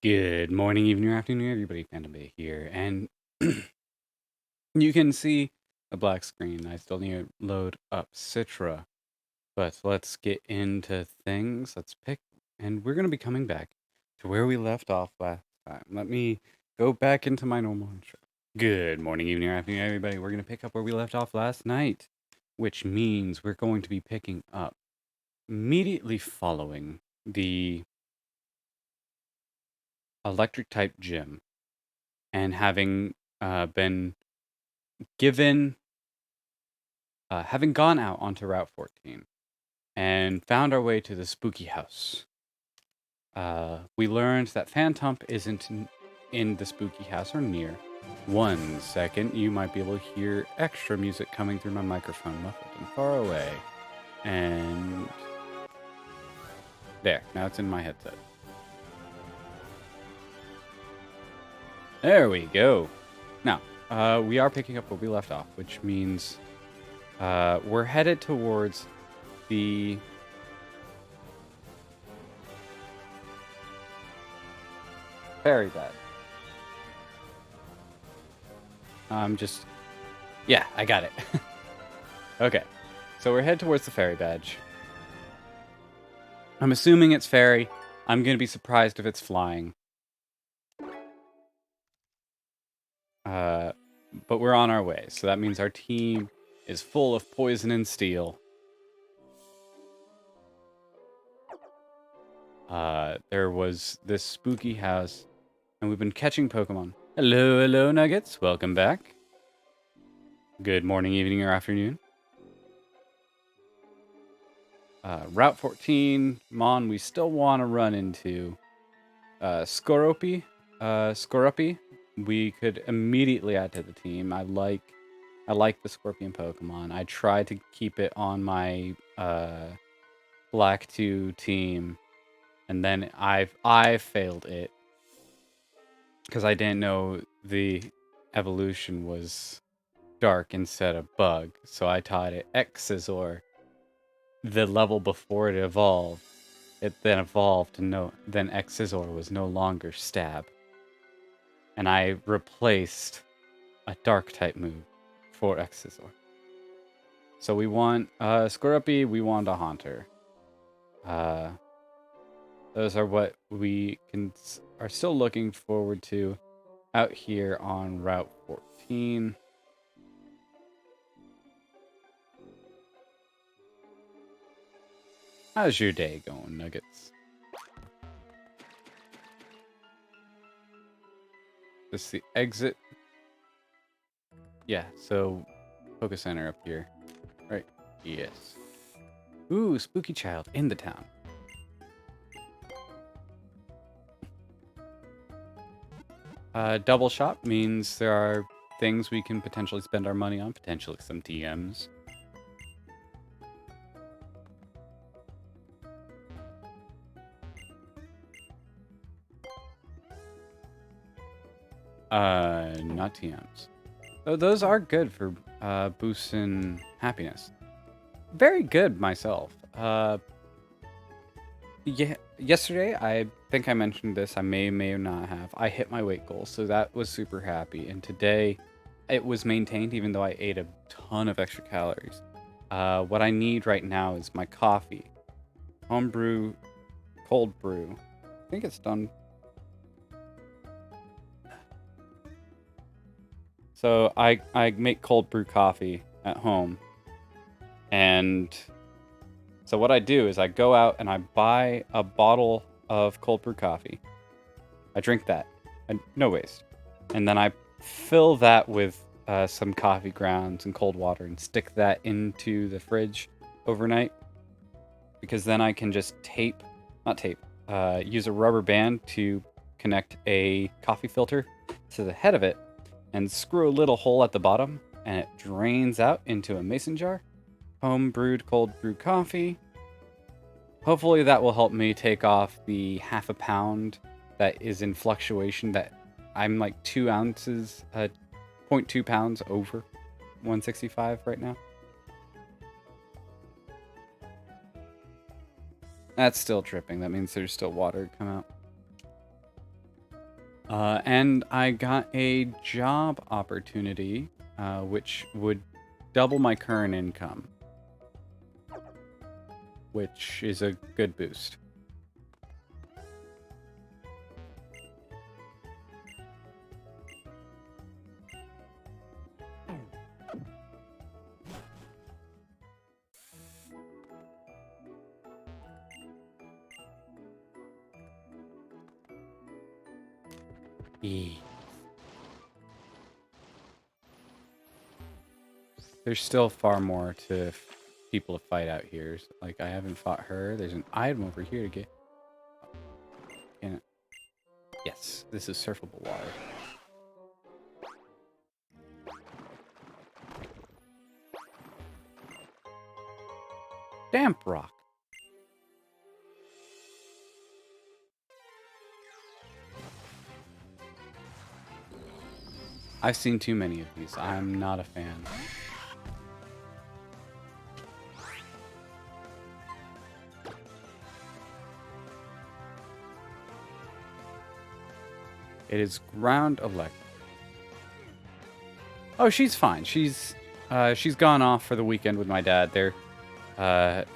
Good morning, evening, or afternoon, everybody. Phantom Bay here, and you can see a black screen. I still need to load up Citra, but let's get into things. Let's pick, and we're going to be coming back to where we left off last time. Let me go back into my normal intro. Good morning, evening, or afternoon, everybody. We're going to pick up where we left off last night, which means we're going to be picking up immediately following the electric type gym and having been given, having gone out onto Route 14 and found our way to the spooky house. We learned that Phantom isn't in the spooky house or near. 1 second, you might be able to hear extra music coming through my microphone, muffled and far away. And there, now it's in my headset. There we go. Now, we are picking up where we left off, which means we're headed towards the fairy bed. Yeah, I got it. Okay, so we're headed towards the fairy badge. I'm assuming it's fairy. I'm going to be surprised if it's flying. But we're on our way, so that means our team is full of poison and steel. There was this spooky house, and we've been catching Pokemon. Hello, Nuggets. Welcome back. Good morning, evening, or afternoon. Route 14, Mon, we still want to run into Scruppy. We could immediately add to the team. I like the Scorpion Pokemon. I tried to keep it on my Black 2 team, and then I failed it because I didn't know the evolution was dark instead of bug. So I taught it Exazor. The level before it evolved, it then evolved to then Exazor was no longer stab. And I replaced a dark type move for Exazor. So we want Scruppy, we want a Haunter. Those are what we are still looking forward to out here on Route 14. How's your day going, Nuggets? This is the exit. Yeah, so Focus Center up here. Right. Yes. Ooh, spooky child in the town. Double shop means there are things we can potentially spend our money on, potentially some TMs. Not TMs. Oh, those are good for boosting happiness. Very good myself. Yeah, yesterday, I think I mentioned this, I may not have. I hit my weight goal, so that was super happy. And today, it was maintained even though I ate a ton of extra calories. What I need right now is my coffee. Homebrew, cold brew. I think it's done. So I make cold brew coffee at home. And so what I do is I go out and I buy a bottle of cold brew coffee. I drink that, and no waste. And then I fill that with some coffee grounds and cold water and stick that into the fridge overnight. Because then I can just use a rubber band to connect a coffee filter to the head of it and screw a little hole at the bottom, and it drains out into a mason jar. Home brewed cold brew coffee. Hopefully that will help me take off the half a pound that is in fluctuation, that I'm like 2 ounces, 0.2 pounds over 165 right now. That's still dripping. That means there's still water to come out. And I got a job opportunity, which would double my current income, which is a good boost. There's still far more to people to fight out here. Like, I haven't fought her. There's an item over here to get. Can it? Yes, this is surfable water. Damp rock. I've seen too many of these. I'm not a fan. It is ground electric. Oh, she's fine. She's gone off for the weekend with my dad. They're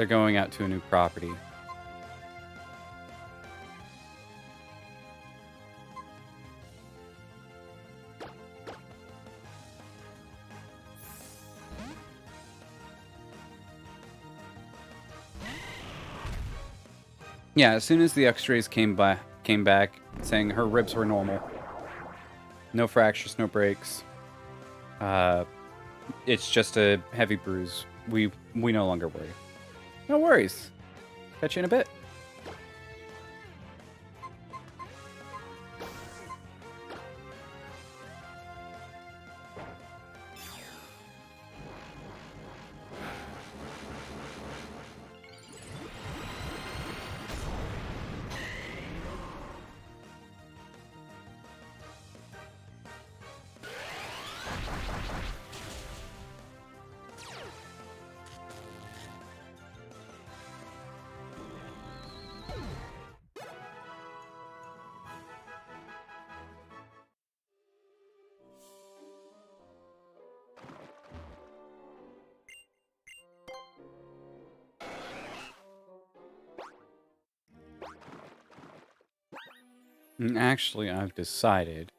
going out to a new property. Yeah, as soon as the X-rays came back saying her ribs were normal, no fractures, no breaks. It's just a heavy bruise. We no longer worry. No worries. Catch you in a bit. And actually, I've decided.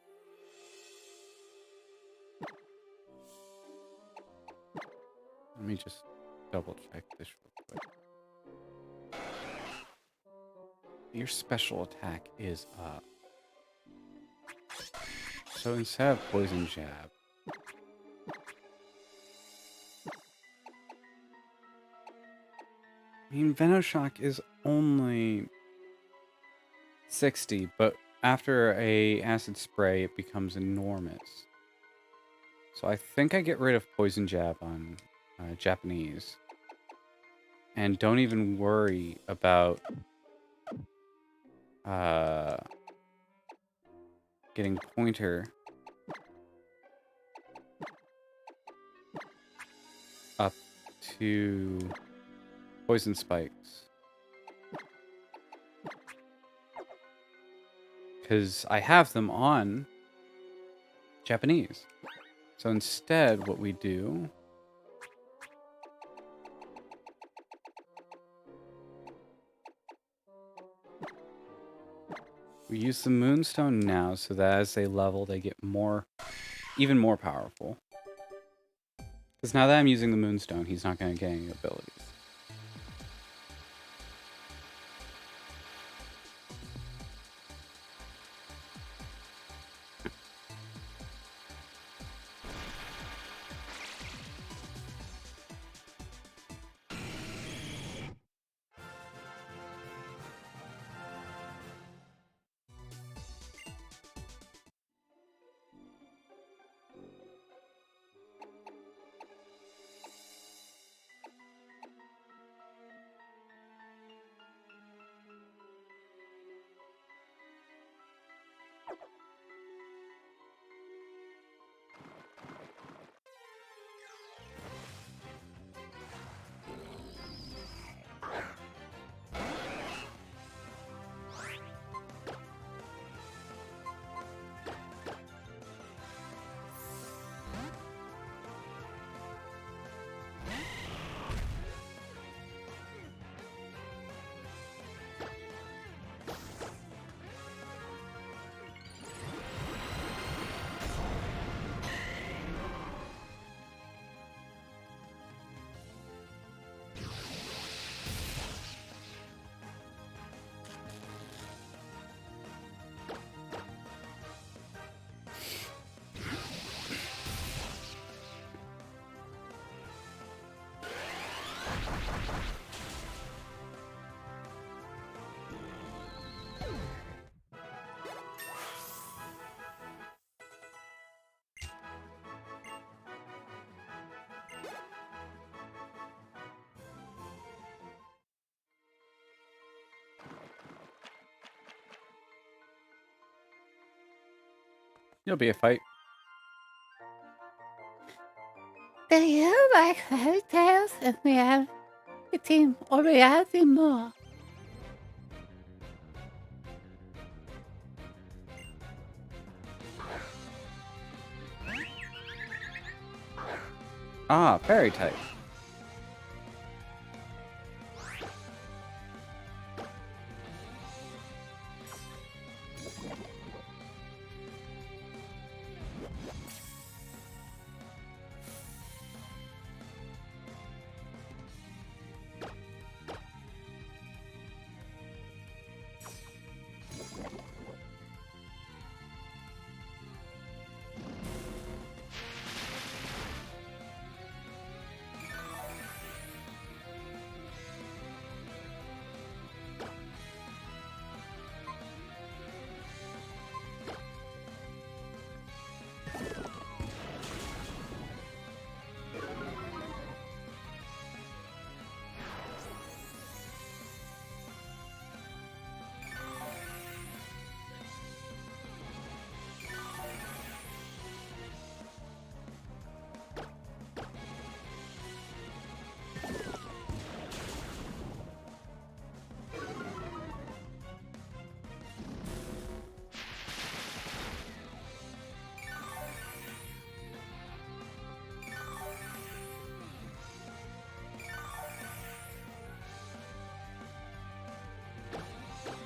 Let me just double check this real quick. Your special attack is up. So instead of poison jab, I mean, Venoshock is only 60, but after a acid spray, it becomes enormous. So I think I get rid of poison jab on Japanese, and don't even worry about getting pointer up to poison spikes. Because I have them on Japanese. So instead, what we do... we use the Moonstone now, so that as they level, they get even more powerful. Because now that I'm using the Moonstone, he's not going to get any abilities. You'll be a fight. Do you like fairy tales and reality or reality more? Ah, fairy type.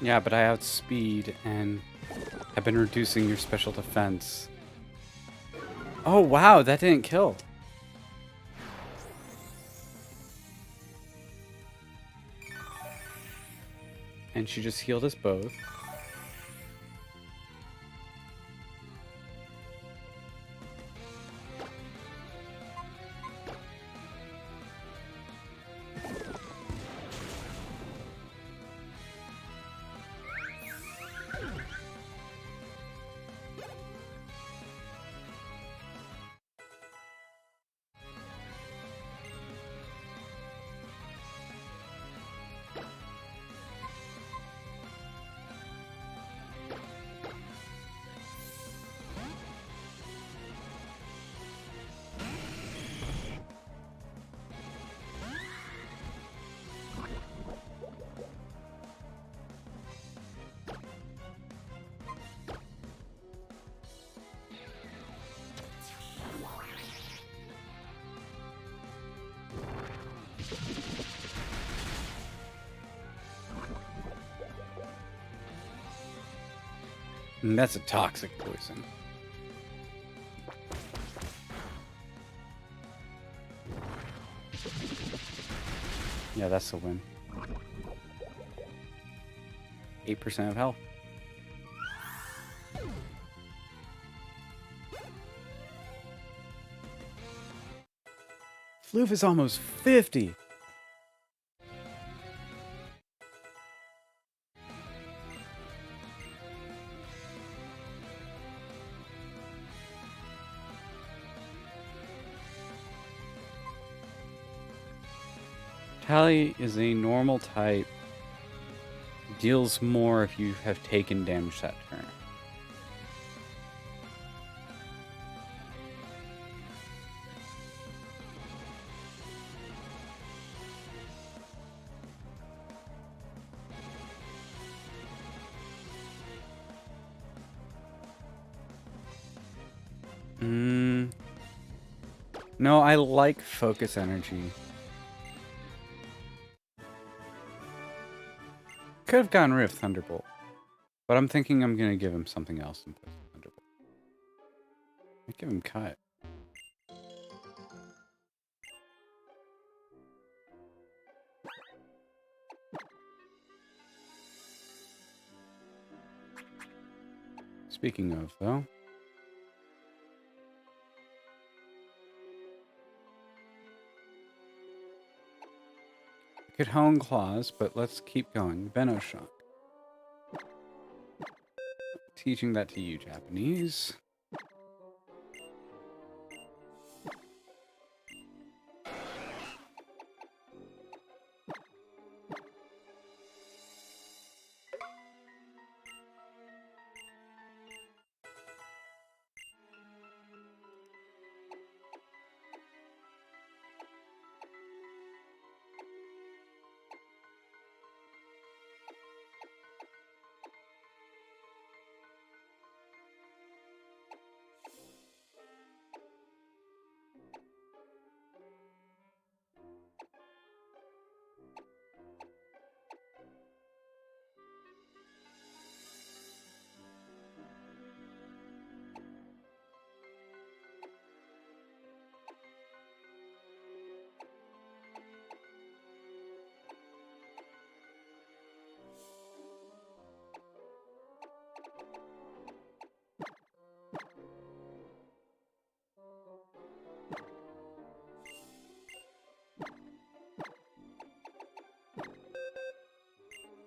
Yeah, but I outspeed and have been reducing your special defense. Oh, wow, that didn't kill. And she just healed us both. And that's a toxic poison. Yeah, that's the win. 8% of health. Floof is almost 50. Tally is a normal type. Deals more if you have taken damage that turn. No, I like focus energy. Could have gotten rid of Thunderbolt. But I'm thinking I'm going to give him something else in place of Thunderbolt. I'd give him Cut. Speaking of, though. I could Hone Claws, but let's keep going. Venoshock. teaching that to you, Japanese.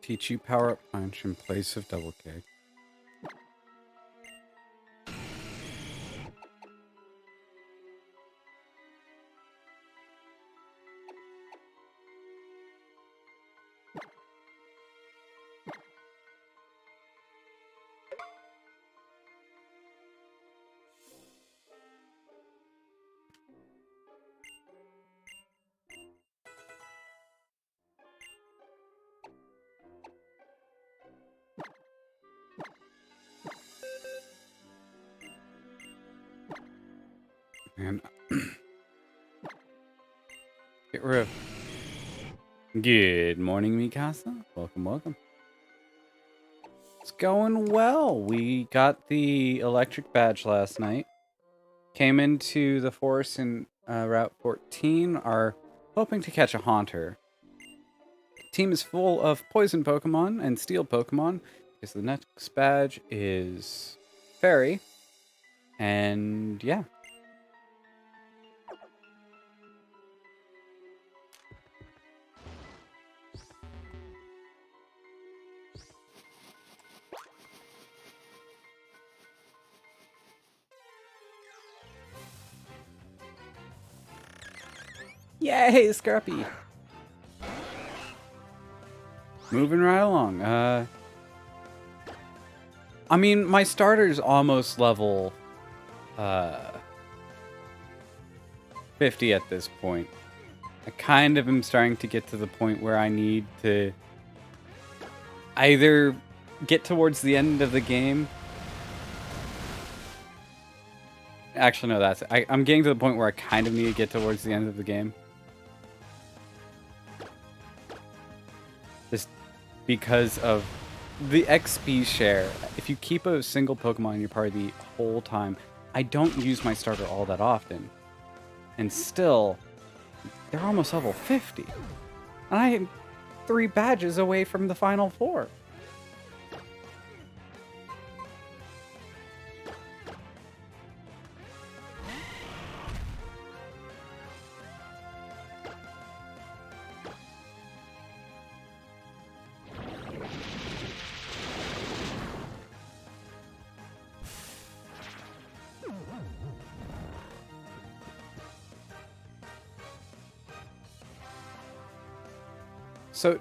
Teach you power up punch in place of double kick. And get rid of. Good morning, Mikasa. Welcome, welcome. It's going well. We got the electric badge last night. Came into the forest in Route 14. Are hoping to catch a Haunter. Team is full of poison Pokemon and steel Pokemon. Because the next badge is Fairy. And yeah. Yay, Scruppy! Moving right along. I mean, my starter's almost level 50 at this point. I kind of am starting to get to the point where I need to either get towards the end of the game. Actually, no, I'm getting to the point where I kind of need to get towards the end of the game. Just because of the XP share. If you keep a single Pokemon in your party the whole time, I don't use my starter all that often. And still, they're almost level 50. And I am 3 badges away from the final 4. So,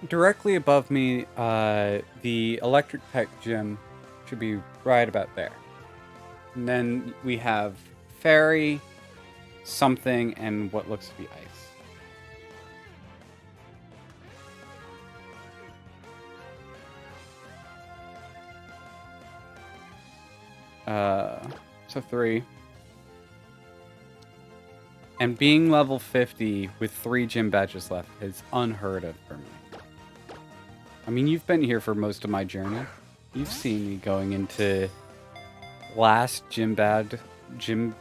directly above me, the Electric Peck Gym should be right about there. And then we have Fairy, something, and what looks to be ice. So 3. And being level 50 with 3 gym badges left is unheard of for me. I mean, you've been here for most of my journey. You've seen me going into last gyms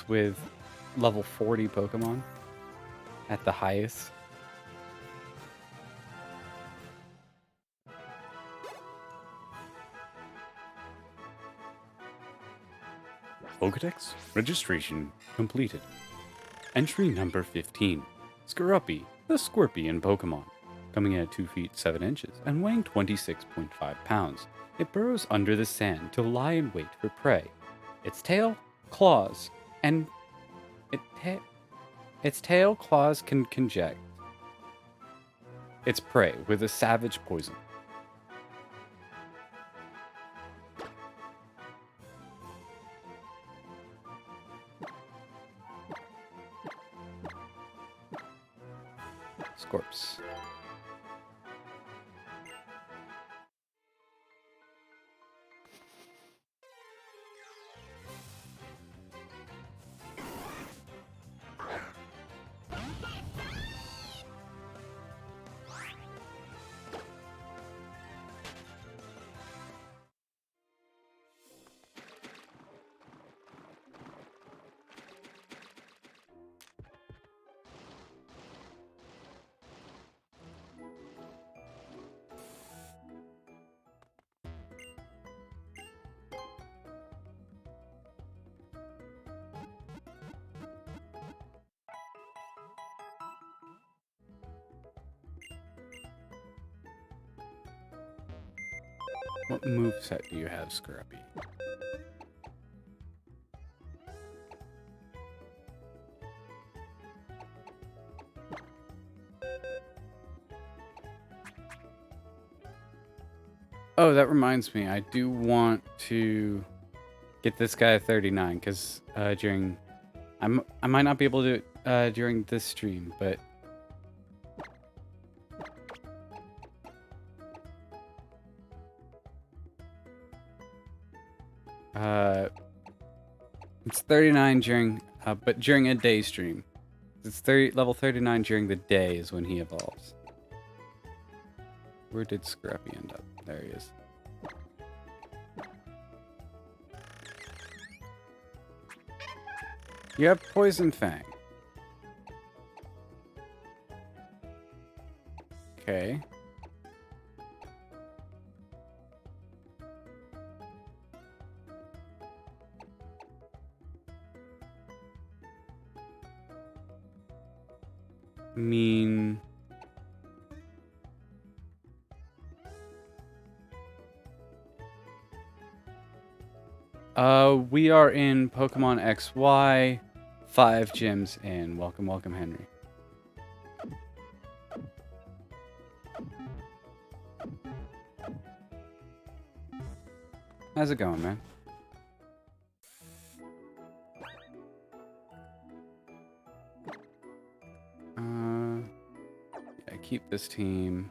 with level 40 Pokemon at the highest. Pokedex registration completed. Entry number 15. Scruppy, the Scorpion Pokemon. Coming in at 2 feet 7 inches and weighing 26.5 pounds, it burrows under the sand to lie in wait for prey. Its tail, claws, and its tail, claws can conject its prey with a savage poison. Scorps. What moveset do you have, Scruppy? Oh, that reminds me. I do want to get this guy at 39 because during I might not be able to during this stream, but it's 39 during but during a day stream. It's level 39 during the day is when he evolves. Where did Scruppy end up? There he is. You have Poison Fang. Okay. We are in Pokemon XY, 5 gyms in. Welcome, welcome, Henry. How's it going, man? Yeah, keep this team.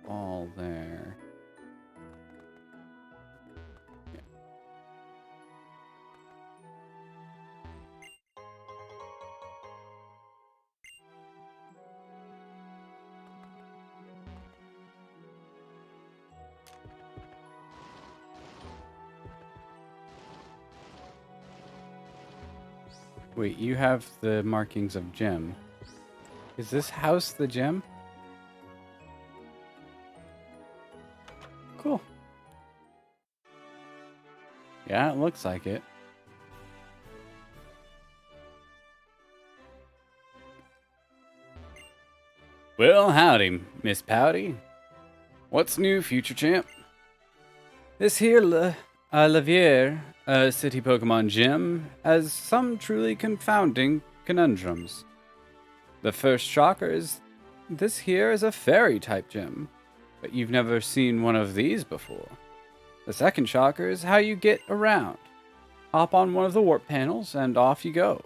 All there. Yeah. Wait, you have the markings of gym. Is this house the gym? Cool. Yeah, it looks like it. Well, howdy, Miss Pouty. What's new, future champ? This here Lavier City Pokemon Gym has some truly confounding conundrums. The first shocker is this here is a fairy-type gym, but you've never seen one of these before. The second shocker is how you get around. Hop on one of the warp panels and off you go.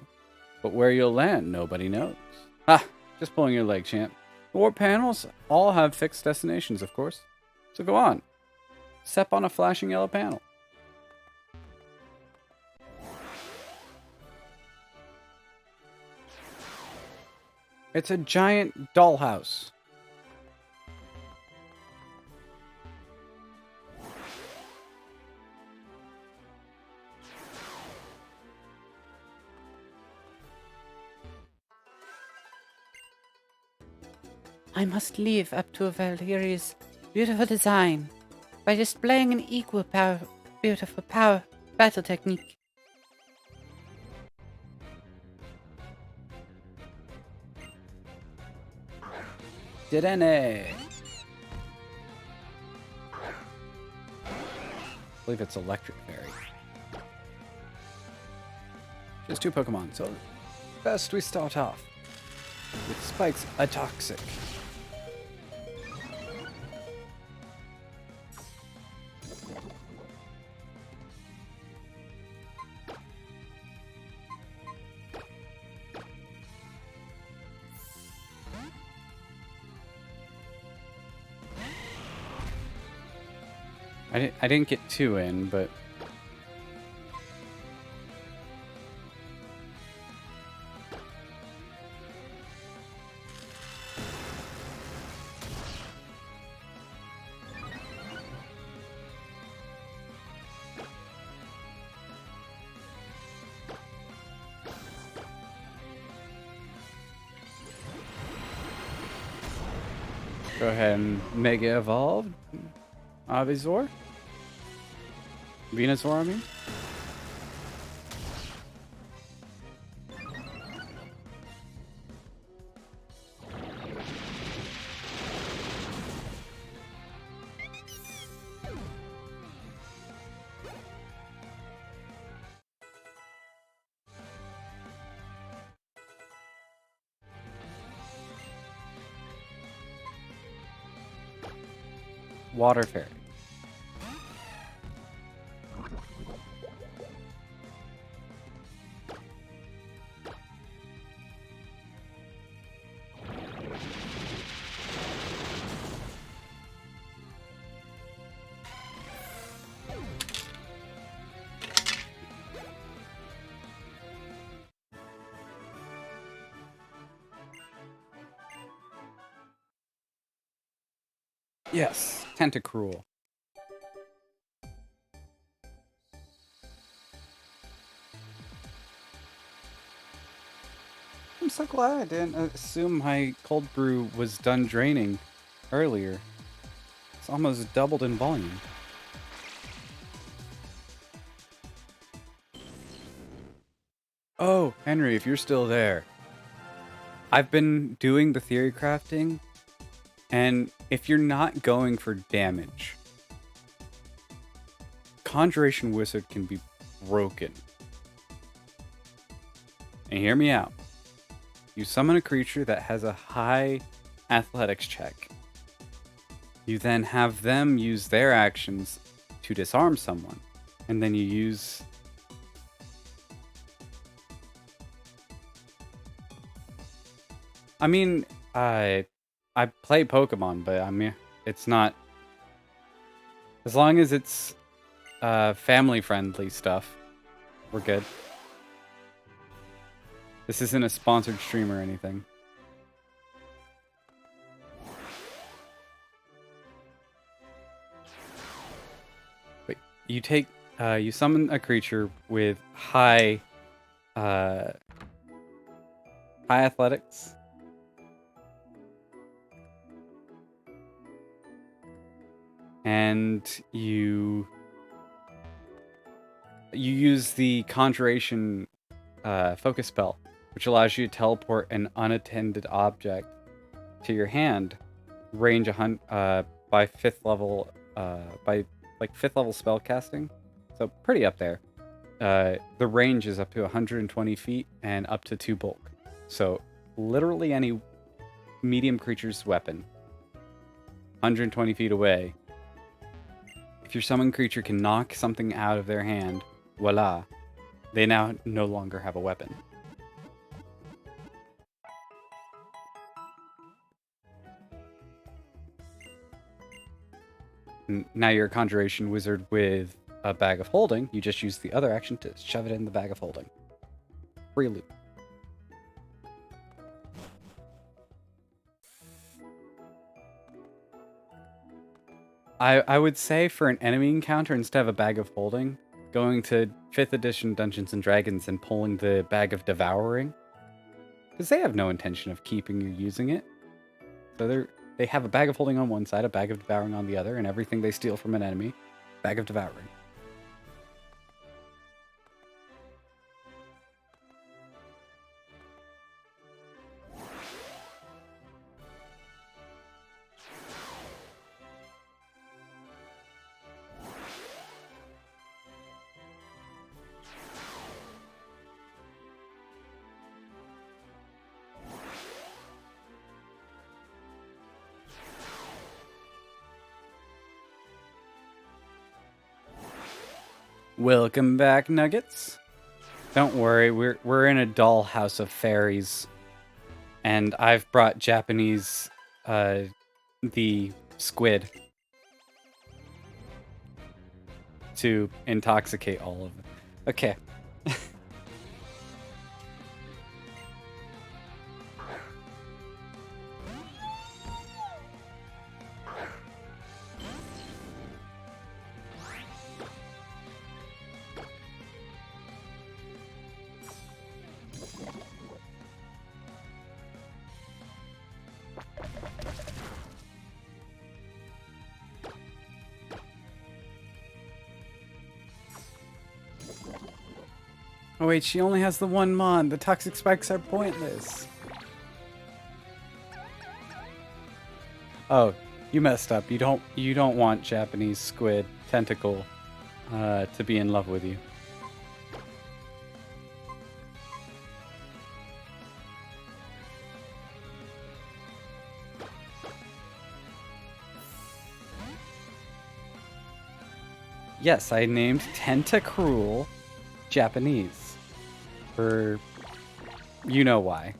But where you'll land, nobody knows. Just pulling your leg, champ. The warp panels all have fixed destinations, of course. So go on. Step on a flashing yellow panel. It's a giant dollhouse. I must live up to Valeria's beautiful design by displaying an equal beautiful power battle technique. Dedenne! I believe it's Electric Fairy. Just 2 Pokemon, so best we start off with Spike's a Toxic. I didn't get 2 in, but go ahead and Mega Evolve. Venusaur, I mean. Water Fairy. Yes, Tentacruel. I'm so glad I didn't assume my cold brew was done draining earlier. It's almost doubled in volume. Oh, Henry, if you're still there. I've been doing the theory crafting, and if you're not going for damage, Conjuration Wizard can be broken. And hear me out. You summon a creature that has a high athletics check. You then have them use their actions to disarm someone. And then you use... I mean, I play Pokemon, but I mean, it's not... As long as it's family-friendly stuff, we're good. This isn't a sponsored stream or anything. But you take, you summon a creature with high athletics. And you use the Conjuration focus spell, which allows you to teleport an unattended object to your hand, range by 5th level, by like 5th level spell casting, so pretty up there. The range is up to 120 feet and up to 2 bulk, so literally any medium creature's weapon, 120 feet away. If your summoned creature can knock something out of their hand, voila, they now no longer have a weapon. Now you're a Conjuration Wizard with a Bag of Holding. You just use the other action to shove it in the Bag of Holding. Free loot. I would say for an enemy encounter, instead of a Bag of Holding, going to 5th edition Dungeons & Dragons and pulling the Bag of Devouring. Because they have no intention of keeping you using it. So they have a Bag of Holding on one side, a Bag of Devouring on the other, and everything they steal from an enemy, Bag of Devouring. Welcome back, Nuggets. Don't worry, we're in a dollhouse of fairies, and I've brought Japanese, the squid to intoxicate all of them. Okay. Oh wait, she only has the one mon. The toxic spikes are pointless. Oh, you messed up. You don't want Japanese squid tentacle to be in love with you. Yes, I named Tentacruel Japanese. For you know why.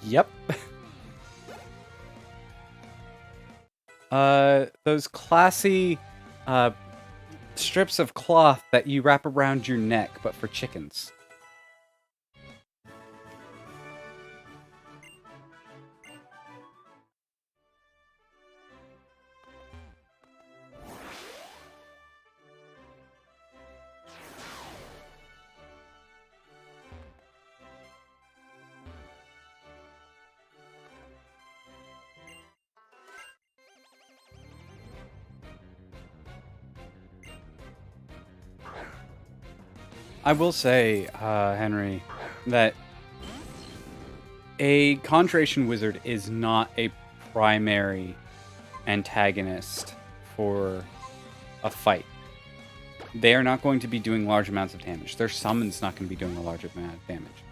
Yep. Those classy strips of cloth that you wrap around your neck, but for chickens. I will say, Henry, that a Conjuration Wizard is not a primary antagonist for a fight. They are not going to be doing large amounts of damage. Their summon's not going to be doing a large amount of damage.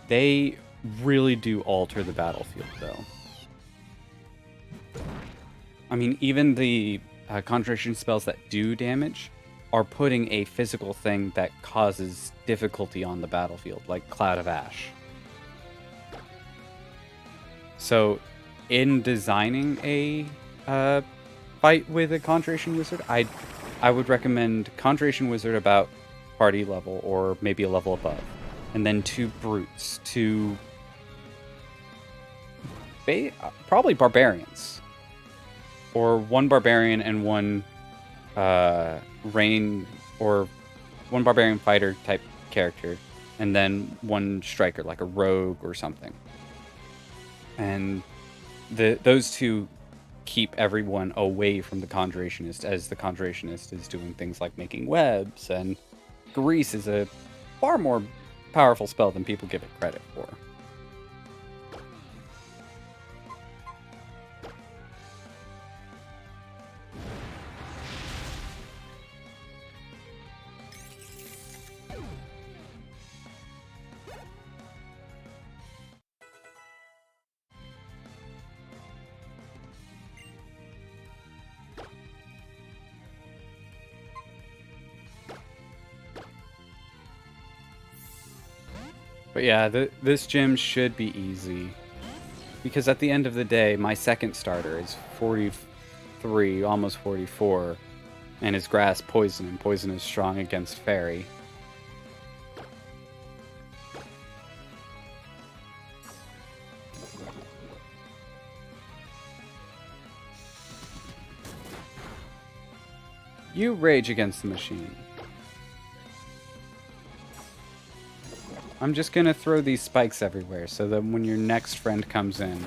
They really do alter the battlefield, though. I mean, even the Conjuration spells that do damage are putting a physical thing that causes difficulty on the battlefield, like Cloud of Ash. So, in designing a fight with a Conjuration Wizard, I would recommend Conjuration Wizard about party level, or maybe a level above. And then 2 Brutes, 2... probably Barbarians. Or 1 Barbarian and 1 Rain, or 1 Barbarian Fighter type character. And then 1 Striker, like a Rogue or something. And those 2 keep everyone away from the Conjurationist, as the Conjurationist is doing things like making webs, and Grease is a far more powerful spell than people give it credit for. But yeah, this gym should be easy. Because at the end of the day, my second starter is 43, almost 44, and is grass poison, and poison is strong against fairy. You rage against the machine. I'm just gonna throw these spikes everywhere so that when your next friend comes in...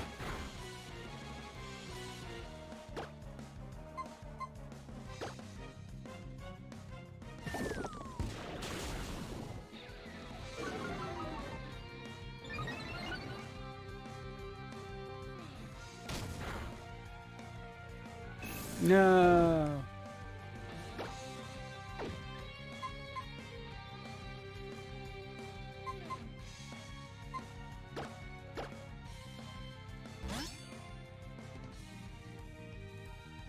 No!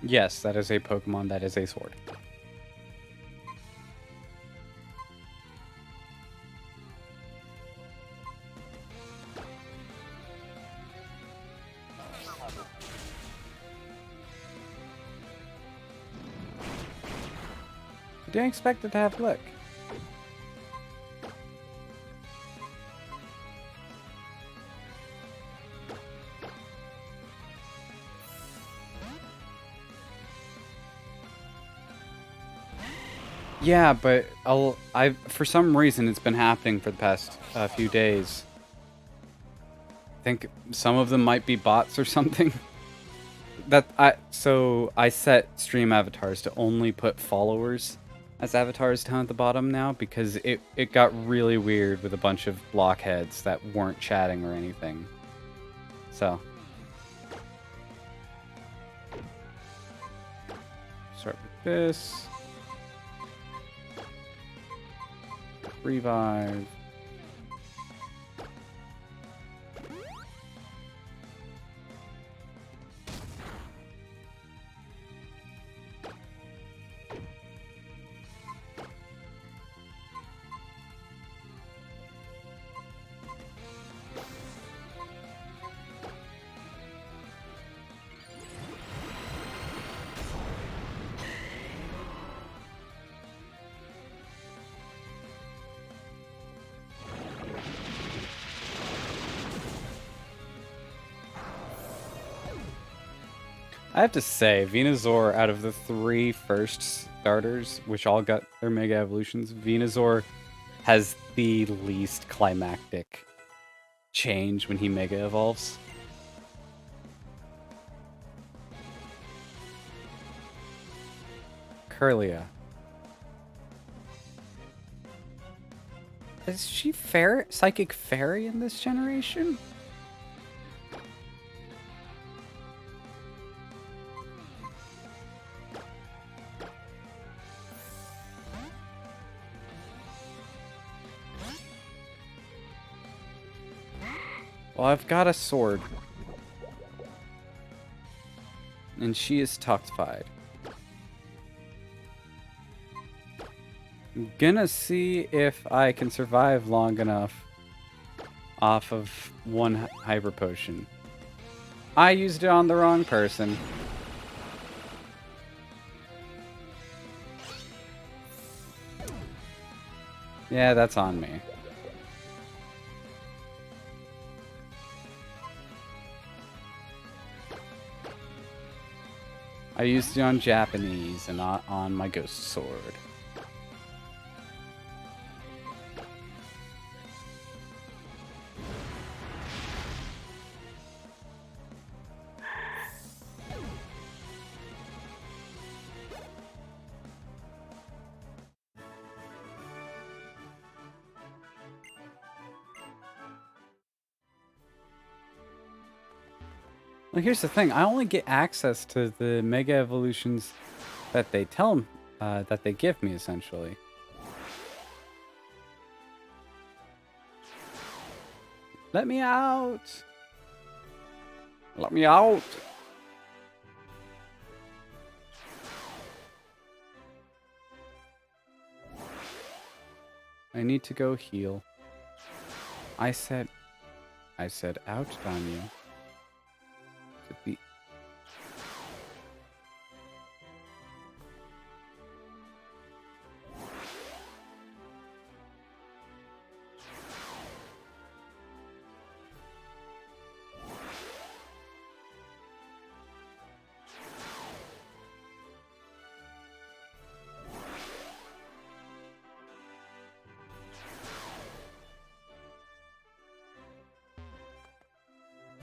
Yes, that is a Pokemon that is a sword. I didn't expect it to have luck. Yeah, but for some reason it's been happening for the past few days. I think some of them might be bots or something. So I set stream avatars to only put followers as avatars down at the bottom now because it got really weird with a bunch of blockheads that weren't chatting or anything. So start with this. Revive. I have to say, Venusaur, out of the 3 first starters, which all got their Mega Evolutions, Venusaur has the least climactic change when he Mega Evolves. Curlia. Is she Psychic Fairy in this generation? Well, I've got a sword. And she is toxified. I'm gonna see if I can survive long enough off of 1 Hyper Potion. I used it on the wrong person. Yeah, that's on me. I used it on Japanese and not on my Ghost Sword. Well, here's the thing. I only get access to the Mega Evolutions that they that they give me, essentially. Let me out! Let me out! I need to go heal. I said ouch, Danya.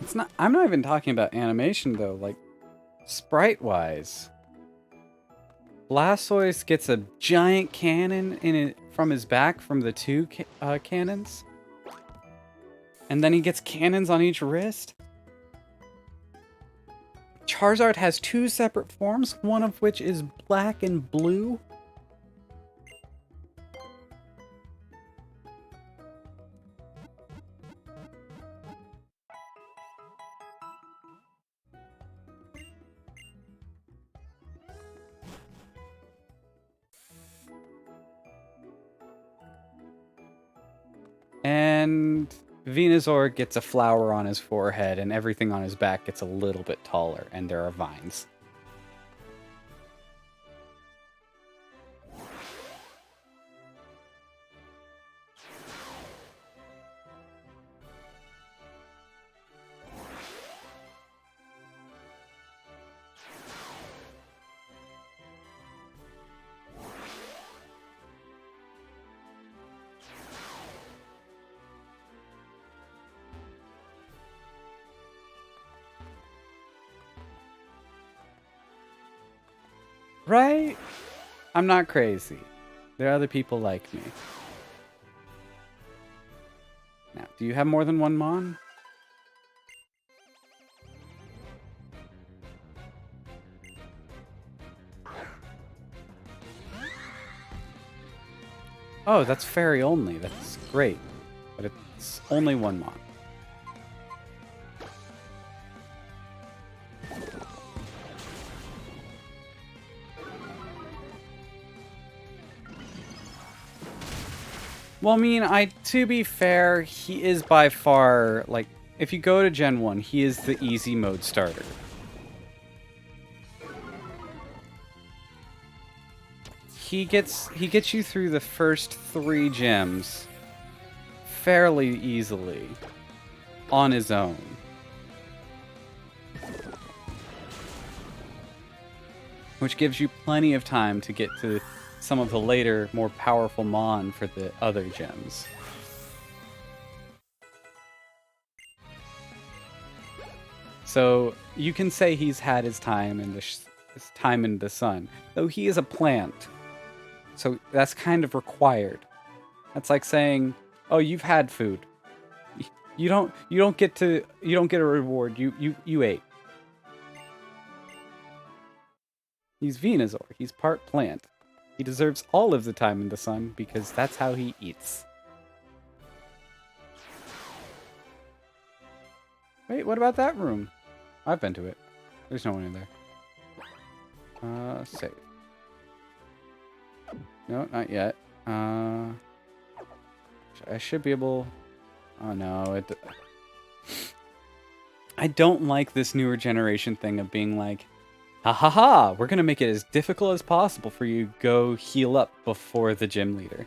It's not. I'm not even talking about animation though. Like sprite wise, Blastoise gets a giant cannon in it from his back from the two cannons, and then he gets cannons on each wrist. Charizard has two separate forms, one of which is black and blue. And Venusaur gets a flower on his forehead, and everything on his back gets a little bit taller, and there are vines. Right? I'm not crazy. There are other people like me. Now, do you have more than one Mon? Oh, that's fairy only. That's great. But it's only one Mon. Well, I mean, to be fair, he is by far, like, if you go to Gen 1, he is the easy mode starter. He gets you through the first 3 gyms fairly easily on his own. Which gives you plenty of time to get to some of the later, more powerful Mon for the other gems. So you can say he's had his time in the sun, though he is a plant. So that's kind of required. That's like saying, "Oh, you've had food. You don't get a reward. You ate." He's Venusaur. He's part plant. He deserves all of the time in the sun because that's how he eats. Wait, what about that room? I've been to it. There's no one in there. Save. No, not yet. I should be able... Oh no, I don't like this newer generation thing of being like, ha ha ha, we're gonna make it as difficult as possible for you to go heal up before the gym leader.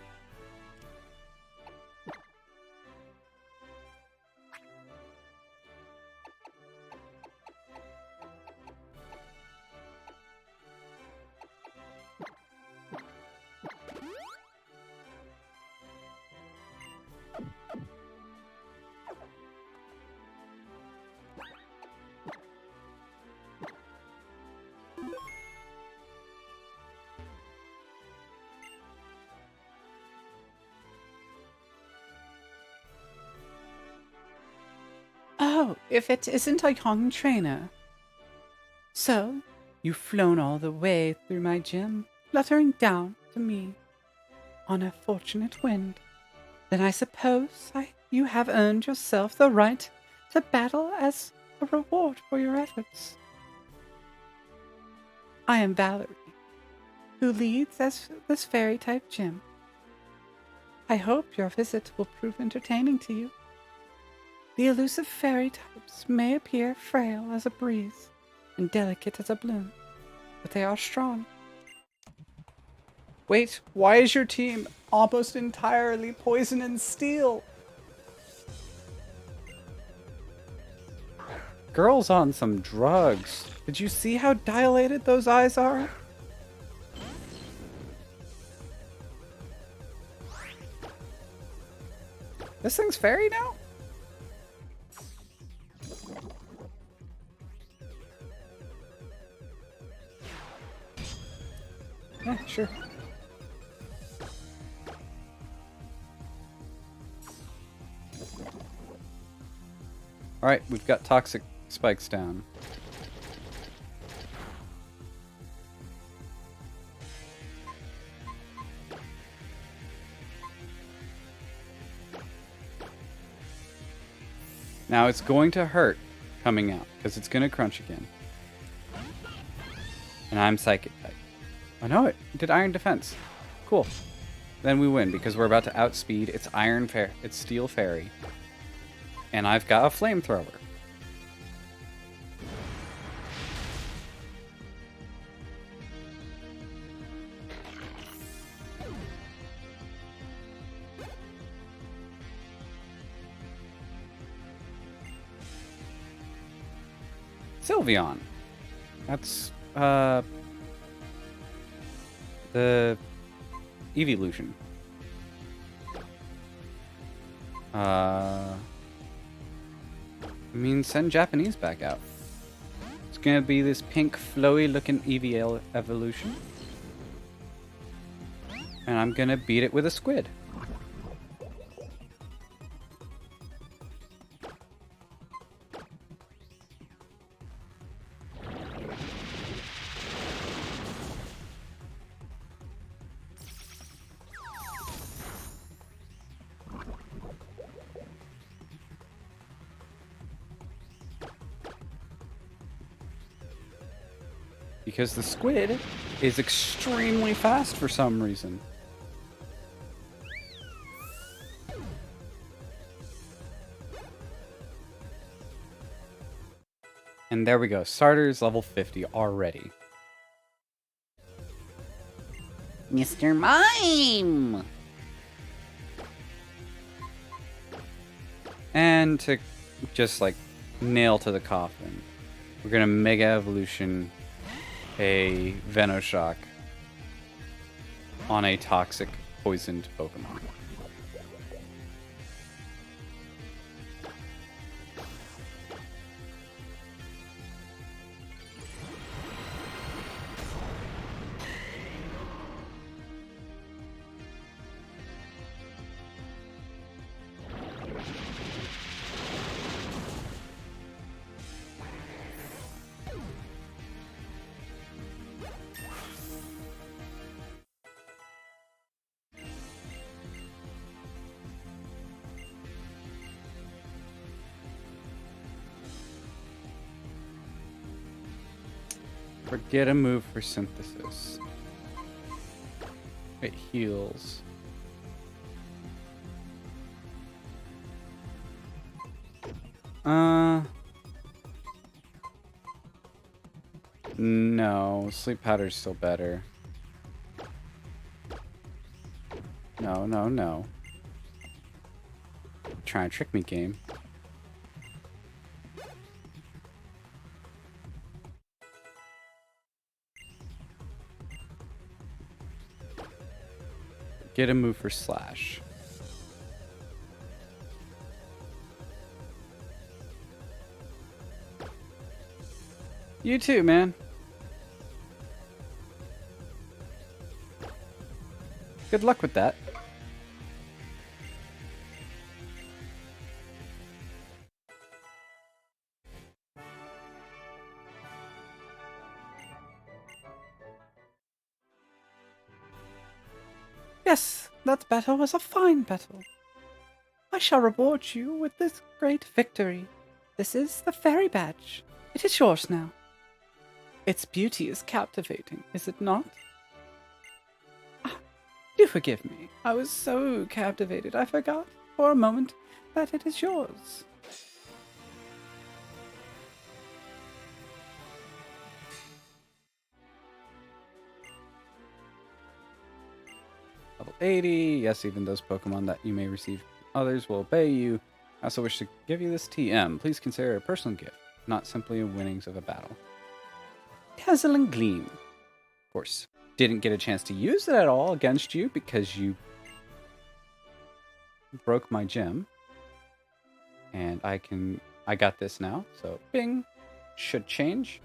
Oh, if it isn't a young trainer. So, you've flown all the way through my gym, fluttering down to me on a fortunate wind. Then I suppose you have earned yourself the right to battle as a reward for your efforts. I am Valerie, who leads as this fairy-type gym. I hope your visit will prove entertaining to you. The elusive fairy types may appear frail as a breeze and delicate as a bloom, but they are strong. Wait, why is your team almost entirely poison and steel? Girl's on some drugs. Did you see how dilated those eyes are? This thing's fairy now? Yeah, sure. Alright, we've got toxic spikes down. Now it's going to hurt coming out, because it's going to crunch again. And I'm Psychic type. I know it. It did Iron Defense. Cool. Then we win, because we're about to outspeed its its Steel Fairy. And I've got a Flamethrower. Sylveon. That's, the evolution. I mean, send Japanese back out. It's gonna be this pink, flowy looking Eevee evolution. And I'm gonna beat it with a squid. Because the squid is extremely fast for some reason. And there we go. Starter's level 50 already. Mr. Mime! And to just like nail to the coffin, we're gonna Mega Evolution a Venoshock on a toxic poisoned Pokemon. Forget a move for Synthesis. It heals. No. Sleep Powder's still better. No. Trying to trick me, game. Get a move for Slash. You too, man. Good luck with that. Yes, that battle was a fine battle. I shall reward you with this great victory. This is the fairy badge. It is yours now. Its beauty is captivating, is it not? Ah, do forgive me. I was so captivated I forgot for a moment that it is yours. 80. Yes, even those Pokemon that you may receive others will obey you. I also wish to give you this TM. Please consider it a personal gift, not simply a winnings of a battle. Dazzling Gleam. Of course, didn't get a chance to use it at all against you because you broke my gym. And I got this now. So, bing, should change.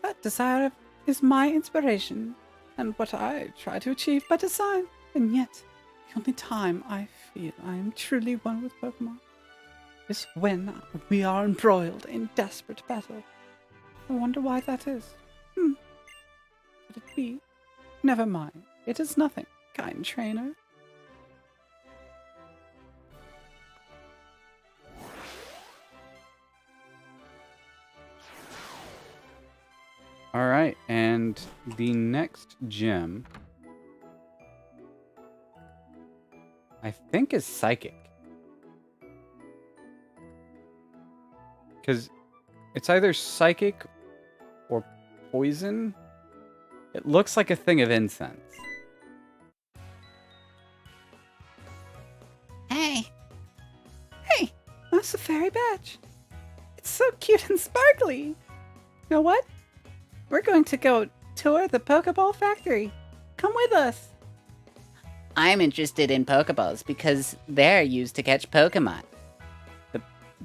That desire is my inspiration, and what I try to achieve by design. And yet, the only time I feel I am truly one with Pokemon is when we are embroiled in desperate battle. I wonder why that is. Could it be? Never mind. It is nothing, kind trainer. All right, and the next gym, I think, is Psychic. Because it's either Psychic or Poison. It looks like a thing of incense. Hey! Hey! That's the fairy badge. It's so cute and sparkly. You know what? We're going to go tour the Pokeball factory. Come with us. I'm interested in Pokeballs because they're used to catch Pokemon.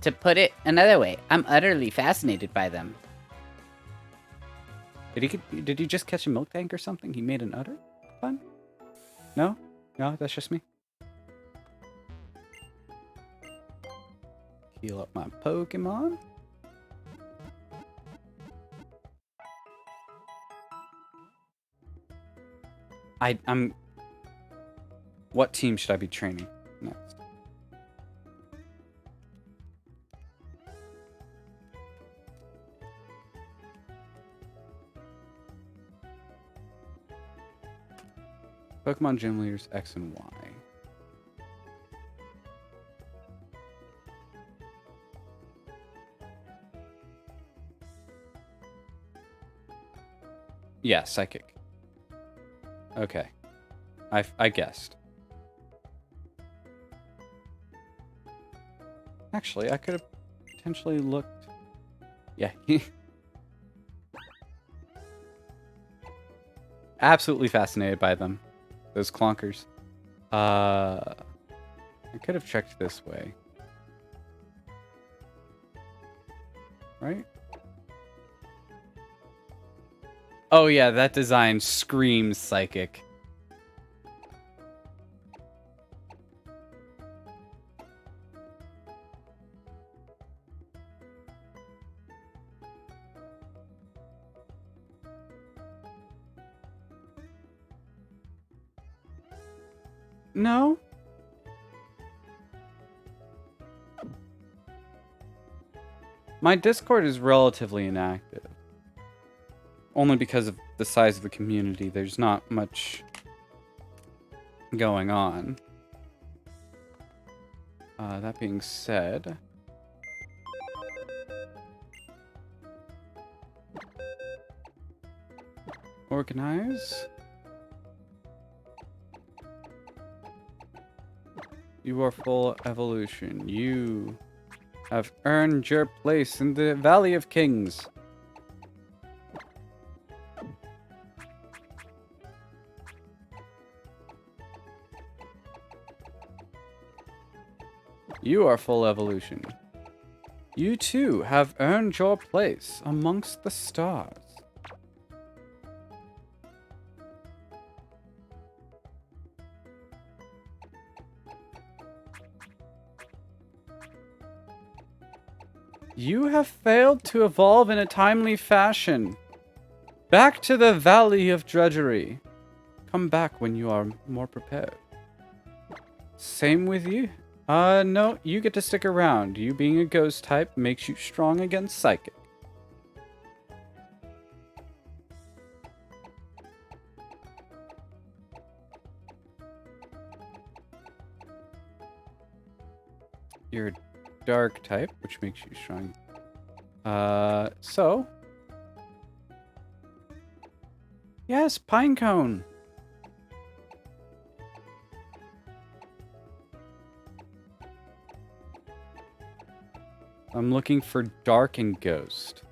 To put it another way, I'm utterly fascinated by them. Did he just catch a milk tank or something? He made an udder? Fun? No? No, that's just me. Heal up my Pokemon. I'm... What team should I be training next? Pokemon Gym Leaders X and Y. Yeah, Psychic. Okay. I guessed. Actually, I could have potentially looked... Yeah. Absolutely fascinated by them. Those clonkers. I could have checked this way. Right? Oh yeah, that design screams Psychic. No? My Discord is relatively inactive. Only because of the size of the community, there's not much going on. That being said... Organize. You are full evolution. You have earned your place in the Valley of Kings. You are full evolution. You too have earned your place amongst the stars. You have failed to evolve in a timely fashion. Back to the Valley of Drudgery. Come back when you are more prepared. Same with you. No, you get to stick around. You being a ghost type makes you strong against Psychic. You're a dark type, which makes you strong. So. Yes, Pinecone. I'm looking for Dark and Ghost.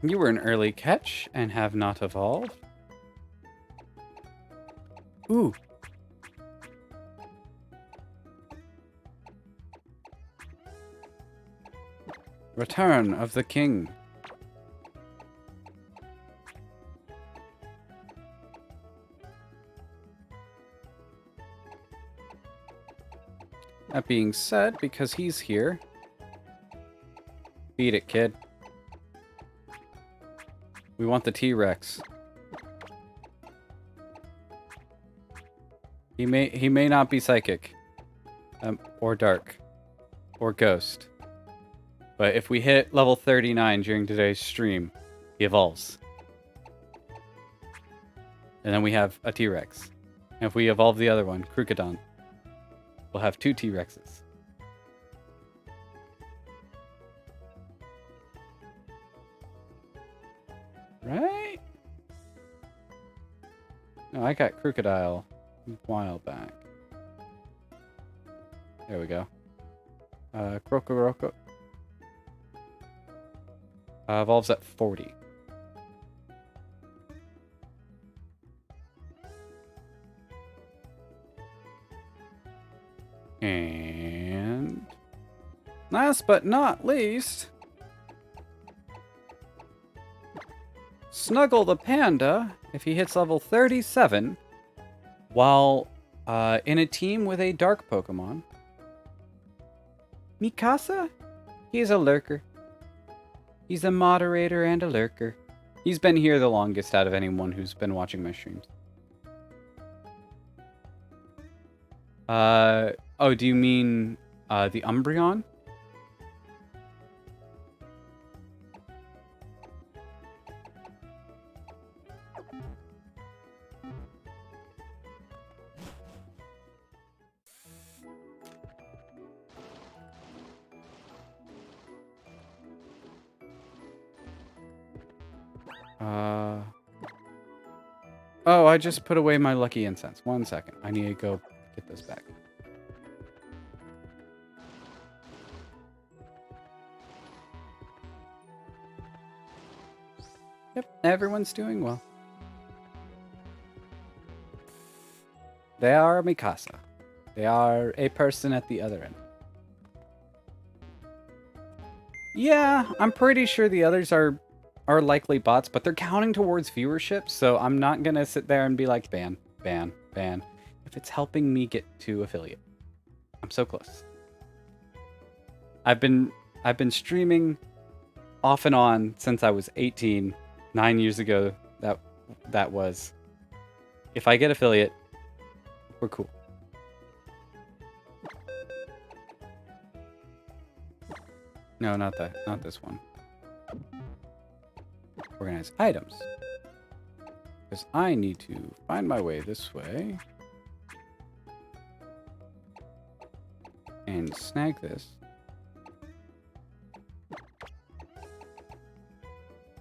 You were an early catch and have not evolved. Ooh. Return of the King. That being said, because he's here, beat it, kid. We want the T-Rex. He may not be psychic, or dark, or ghost. But if we hit level 39 during today's stream, he evolves. And then we have a T-Rex. And if we evolve the other one, Krookodon, we'll have 2 T-Rexes. Right? No, I got Crocodile a while back. There we go. Krokoroko. Evolves at 40. And last but not least, Snuggle the Panda, if he hits level 37, while in a team with a dark Pokemon. Mikasa? He's a lurker. He's a moderator and a lurker. He's been here the longest out of anyone who's been watching my streams. Oh, do you mean the Umbreon? Oh, I just put away my lucky incense. 1 second. I need to go get this back. Yep, everyone's doing well. They are Mikasa. They are a person at the other end. Yeah, I'm pretty sure the others are likely bots, but they're counting towards viewership, so I'm not gonna sit there and be like, ban, ban, ban, if it's helping me get to affiliate. I'm so close. I've been streaming off and on since I was 18, 9 years ago. That was. If I get affiliate, we're cool. No, not that. Not this one. Organize items. Because I need to find my way this way. And snag this.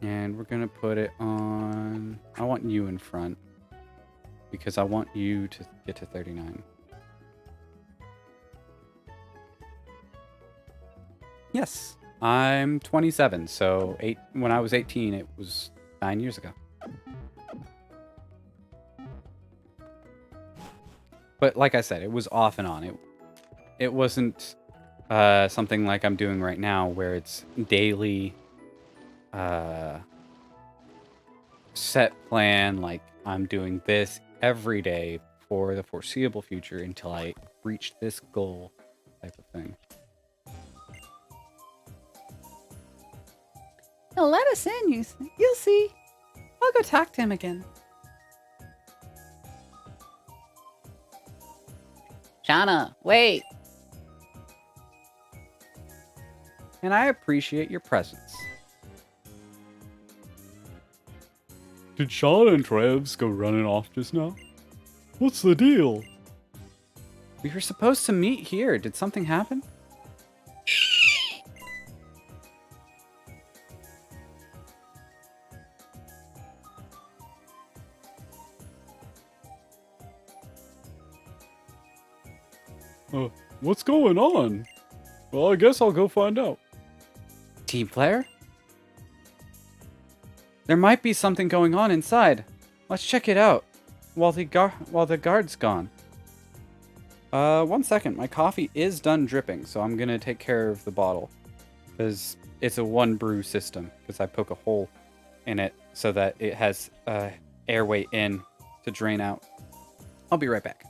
And we're going to put it on... I want you in front. Because I want you to get to 39. Yes. I'm 27, so when I was 18, it was 9 years ago. But like I said, it was off and on. It wasn't something like I'm doing right now, where it's daily set plan, like I'm doing this every day for the foreseeable future until I reach this goal type of thing. He'll let us in, you'll see. I'll go talk to him again. Shauna, wait. and I appreciate your presence. Did Sean and Trevs go running off just now? What's the deal? We were supposed to meet here. Did something happen? What's going on? Well, I guess I'll go find out. Team player? There might be something going on inside. Let's check it out while the guard's gone. 1 second. My coffee is done dripping, so I'm gonna take care of the bottle because it's a 1 brew system. Because I poke a hole in it so that it has airway in to drain out. I'll be right back.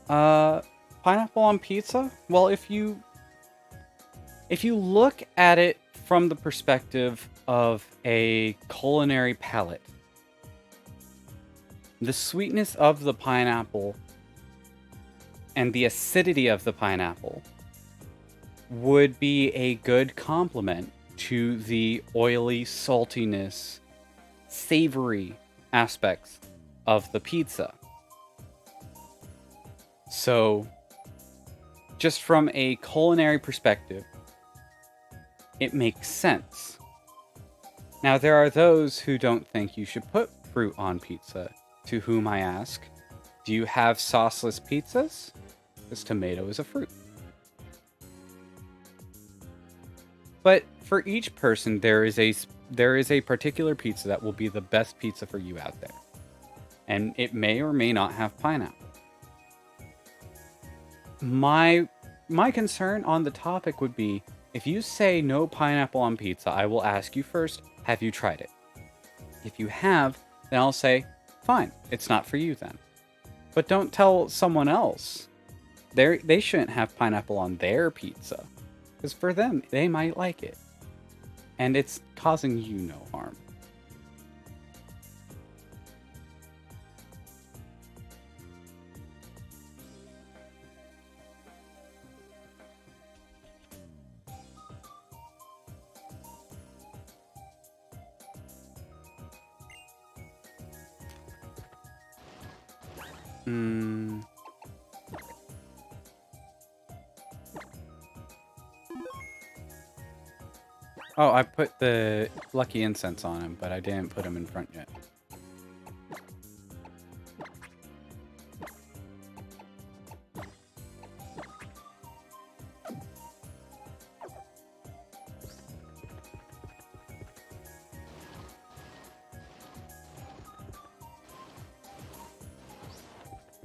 Pineapple on pizza? Well, if you look at it from the perspective of a culinary palate, the sweetness of the pineapple and the acidity of the pineapple would be a good complement to the oily saltiness, savory aspects of the pizza. So, just from a culinary perspective, it makes sense. Now, there are those who don't think you should put fruit on pizza, to whom I ask, do you have sauceless pizzas? Because tomato is a fruit. But for each person, there is a particular pizza that will be the best pizza for you out there. And it may or may not have pineapple. My concern on the topic would be, if you say no pineapple on pizza, I will ask you first, have you tried it? If you have, then I'll say, fine, it's not for you then. But don't tell someone else. They shouldn't have pineapple on their pizza. Because for them, they might like it. And it's causing you no harm. Oh, I put the lucky incense on him, but I didn't put him in front yet.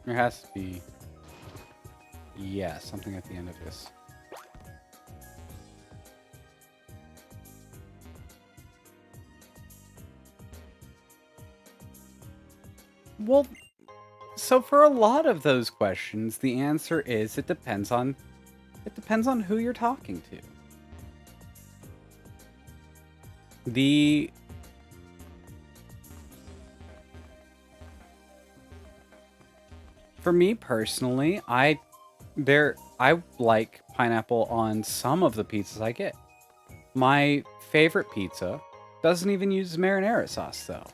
There has to be... yeah, something at the end of this. Well, so for a lot of those questions, the answer is it depends on who you're talking to. For me personally, I like pineapple on some of the pizzas I get. My favorite pizza doesn't even use marinara sauce though.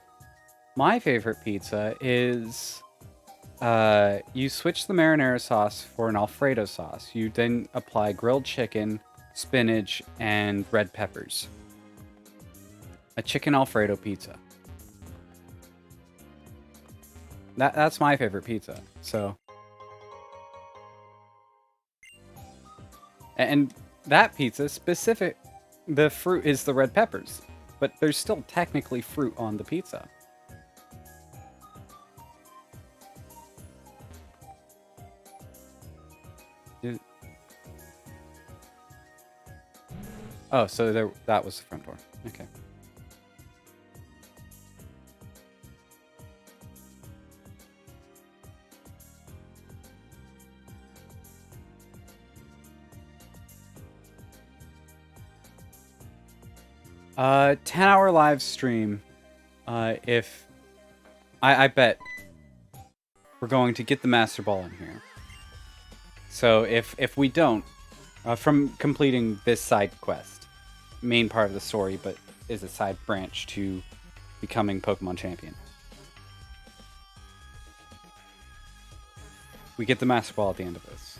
My favorite pizza is you switch the marinara sauce for an Alfredo sauce. You then apply grilled chicken, spinach, and red peppers. A chicken Alfredo pizza. That's my favorite pizza. So, and that pizza specific, the fruit is the red peppers, but there's still technically fruit on the pizza. Oh, so that was the front door. Okay. Uh, 10-hour live stream. If I bet we're going to get the Master Ball in here. So if we don't, from completing this side quest, main part of the story, but is a side branch to becoming Pokemon champion. We get the Master Ball at the end of this.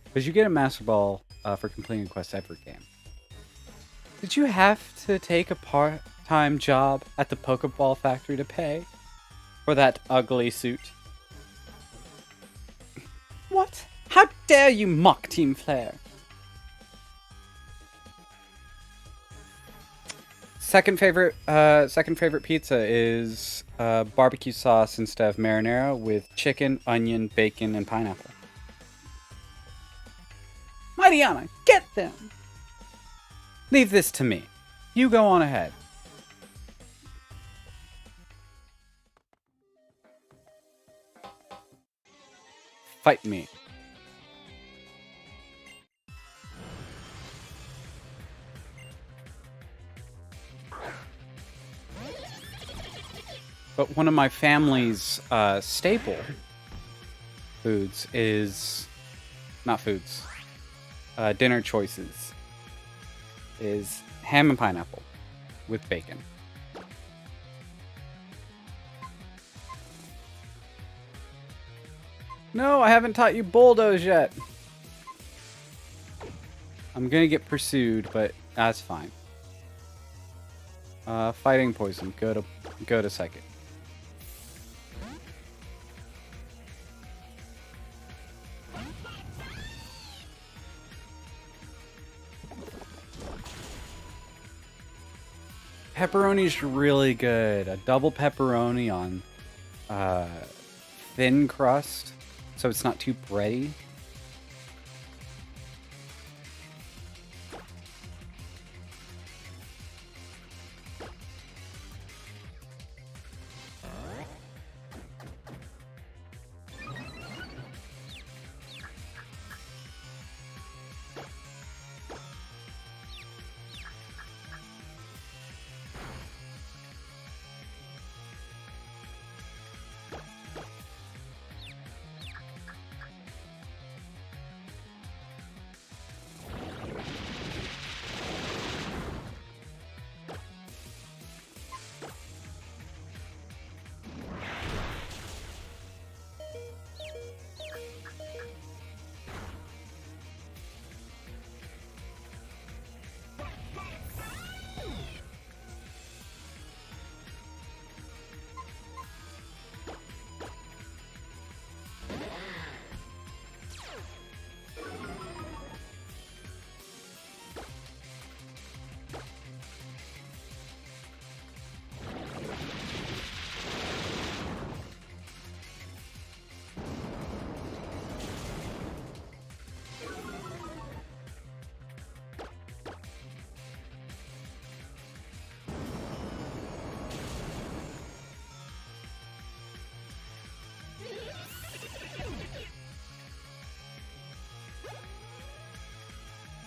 Because you get a Master Ball for completing a quest every game. Did you have to take a part-time job at the Pokeball factory to pay for that ugly suit? What? How dare you mock Team Flare? Second favorite pizza is barbecue sauce instead of marinara with chicken, onion, bacon, and pineapple. Mightyana, get them! Leave this to me. You go on ahead. Fight me. But one of my family's staple foods is... Not foods. Dinner choices. Is ham and pineapple with bacon. No, I haven't taught you bulldoze yet. I'm gonna get pursued, but that's fine. Fighting poison. Go to psychic. Pepperoni's really good. A double pepperoni on thin crust, so it's not too bready.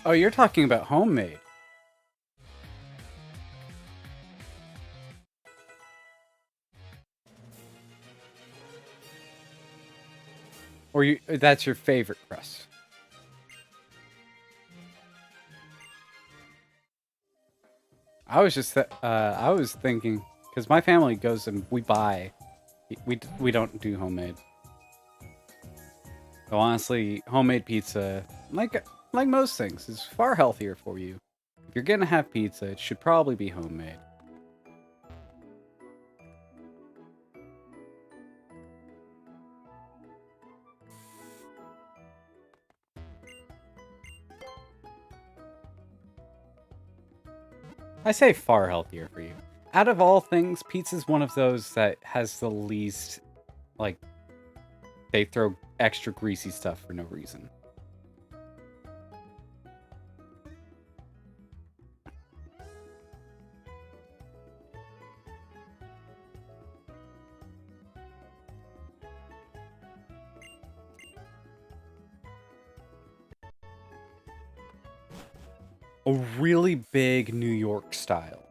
Oh, you're talking about homemade. Or that's your favorite crust. I was thinking because my family goes and we buy. We don't do homemade. So honestly, homemade pizza, like most things, is far healthier for you. If you're gonna have pizza, it should probably be homemade. I say far healthier for you. Out of all things, pizza's one of those that has the least, like, they throw extra greasy stuff for no reason. A really big New York style.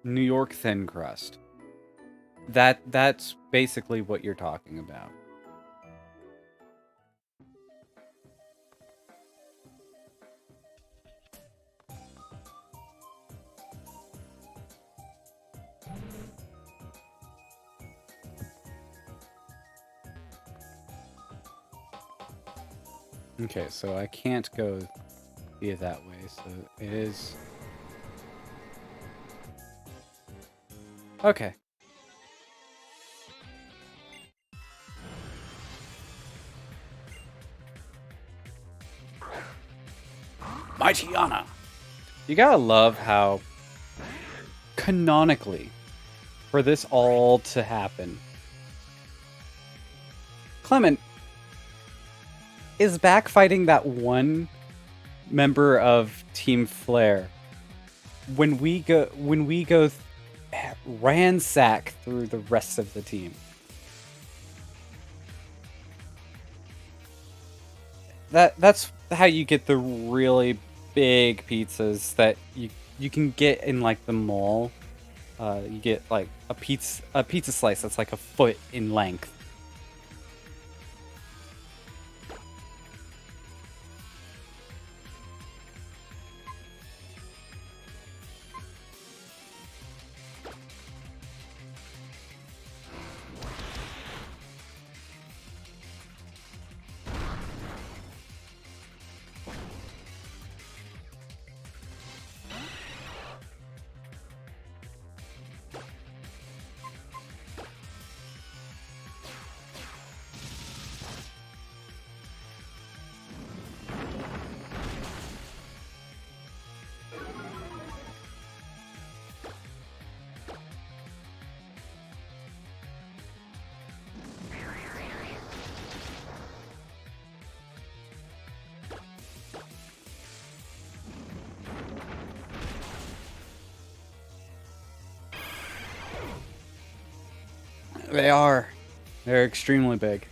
New York thin crust. That's basically what you're talking about. Okay, so I can't go via that way, so it is... Okay. Mighty Anna! You gotta love how, canonically, for this all to happen, Clement is back fighting that one member of Team Flare. When we go ransack through the rest of the team. That's how you get the really big pizzas that you can get in like the mall. You get like a pizza slice that's like a foot in length. They are. They're extremely big.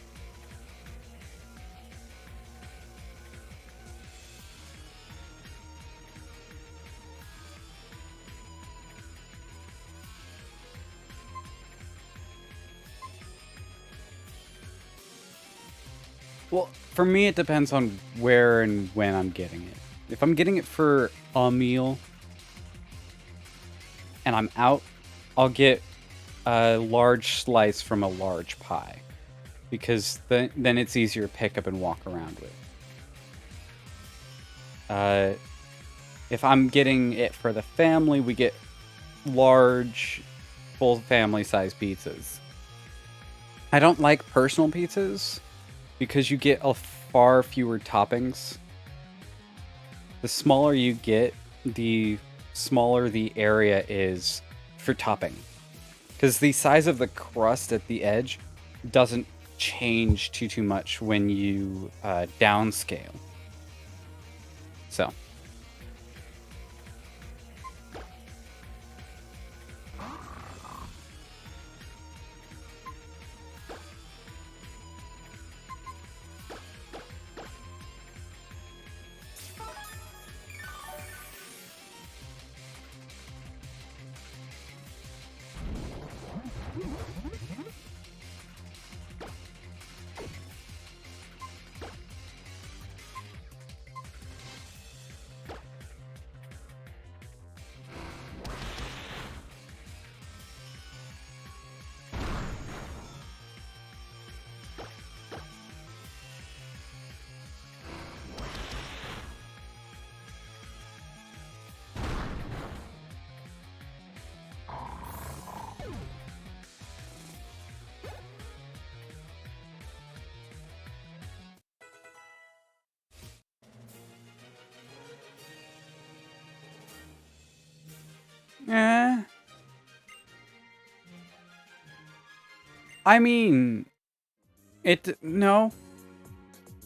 Well, for me, it depends on where and when I'm getting it. If I'm getting it for a meal and I'm out, I'll get a large slice from a large pie because then it's easier to pick up and walk around with. If I'm getting it for the family, we get large, full family size pizzas. I don't like personal pizzas because you get a far fewer toppings. The smaller you get, the smaller the area is for topping. Because the size of the crust at the edge doesn't change too much when you downscale. So. I mean, no.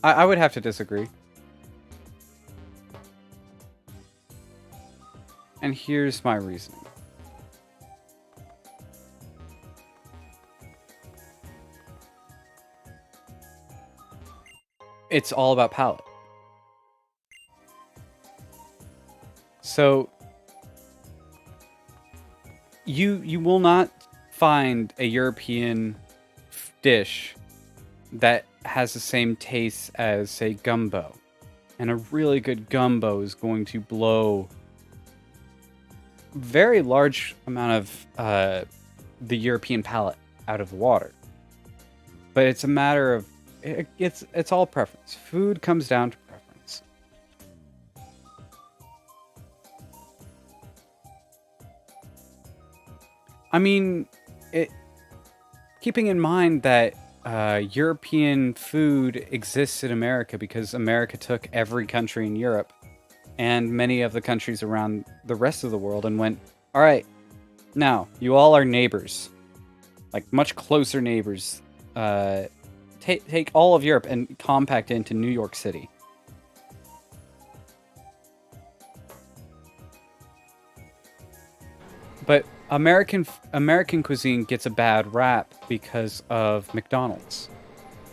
I would have to disagree. And here's my reasoning. It's all about palate. So you will not find a European dish that has the same taste as, say, gumbo. And a really good gumbo is going to blow a very large amount of the European palate out of the water. But it's a matter of it's all preference. Food comes down to preference. I mean, keeping in mind that European food exists in America because America took every country in Europe and many of the countries around the rest of the world and went, all right, now you all are neighbors, like much closer neighbors. Take all of Europe and compact it into New York City. But American cuisine gets a bad rap because of McDonald's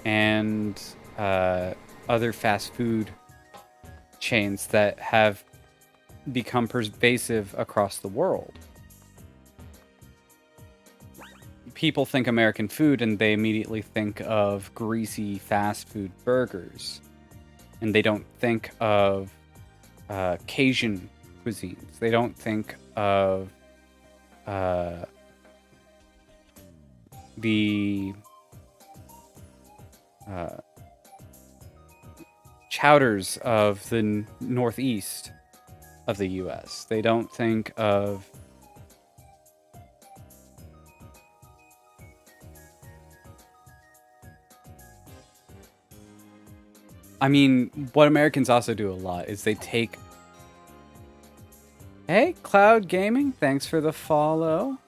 and other fast food chains that have become pervasive across the world. People think American food and they immediately think of greasy fast food burgers. And they don't think of Cajun cuisines. They don't think of the chowders of the northeast of the US. They don't think of I mean, what Americans also do a lot is they take... Hey, Cloud Gaming, thanks for the follow.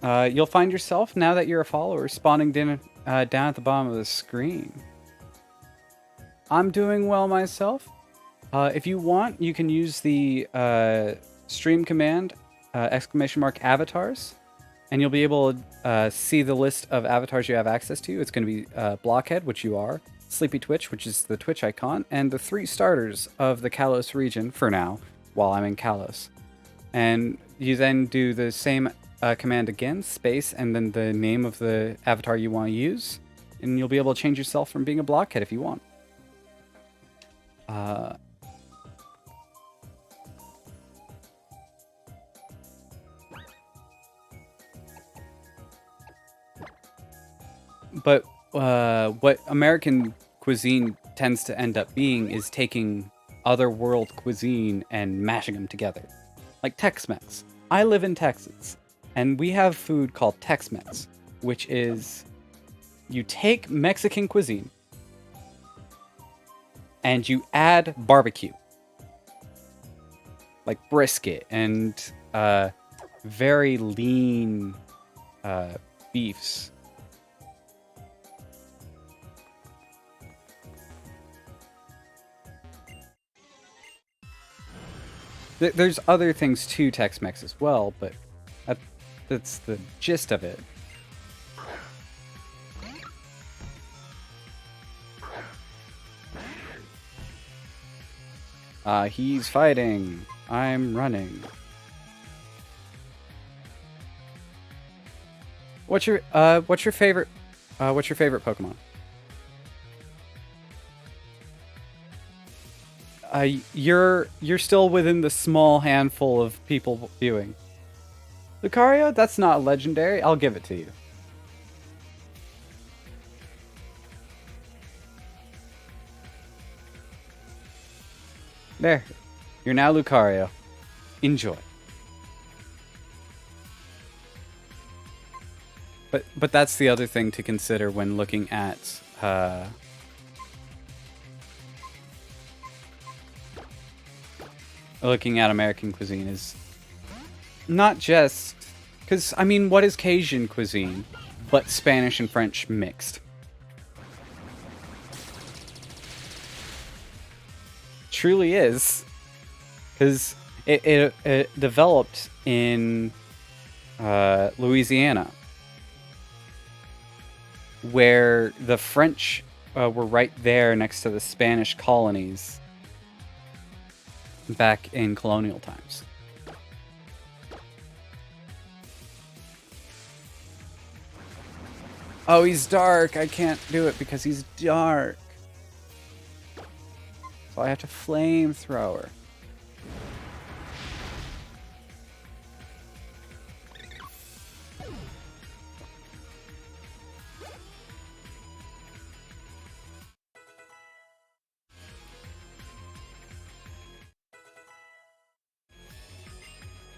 You'll find yourself, now that you're a follower, spawning down at the bottom of the screen. I'm doing well myself. If you want, you can use the stream command, !avatars, and you'll be able to see the list of avatars you have access to. It's going to be Blockhead, which you are, Sleepy Twitch, which is the Twitch icon, and the 3 starters of the Kalos region, for now, while I'm in Kalos. And you then do the same command again, space, and then the name of the avatar you want to use, and you'll be able to change yourself from being a Blockhead if you want. But what American cuisine tends to end up being is taking other world cuisine and mashing them together. Like Tex-Mex. I live in Texas, and we have food called Tex-Mex, which is you take Mexican cuisine and you add barbecue. Like brisket and very lean beefs. There's other things to Tex-Mex as well, but that's the gist of it. He's fighting. I'm running. What's your favorite Pokemon? You're still within the small handful of people viewing. Lucario, that's not legendary. I'll give it to you. There. You're now Lucario. Enjoy. But that's the other thing to consider when looking at American cuisine is not just because, I mean, what is Cajun cuisine but Spanish and French mixed. Truly is, because it developed in Louisiana, where the French were right there next to the Spanish colonies back in colonial times. Oh, he's dark. I can't do it because he's dark. So I have to flamethrower.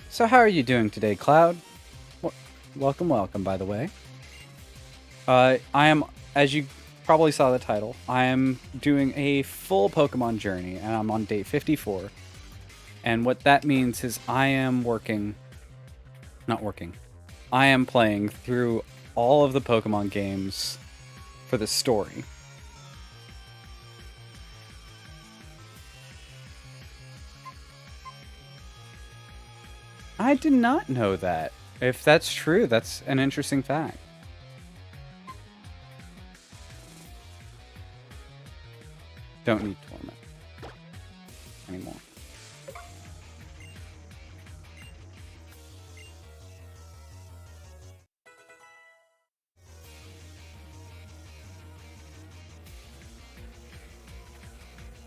So how are you doing today, Cloud? Welcome, welcome, by the way. I am, as you probably saw the title, I am doing a full Pokemon journey, and I'm on day 54. And what that means is I am I am playing through all of the Pokemon games for the story. I did not know that. If that's true, that's an interesting fact. Don't need Torment anymore.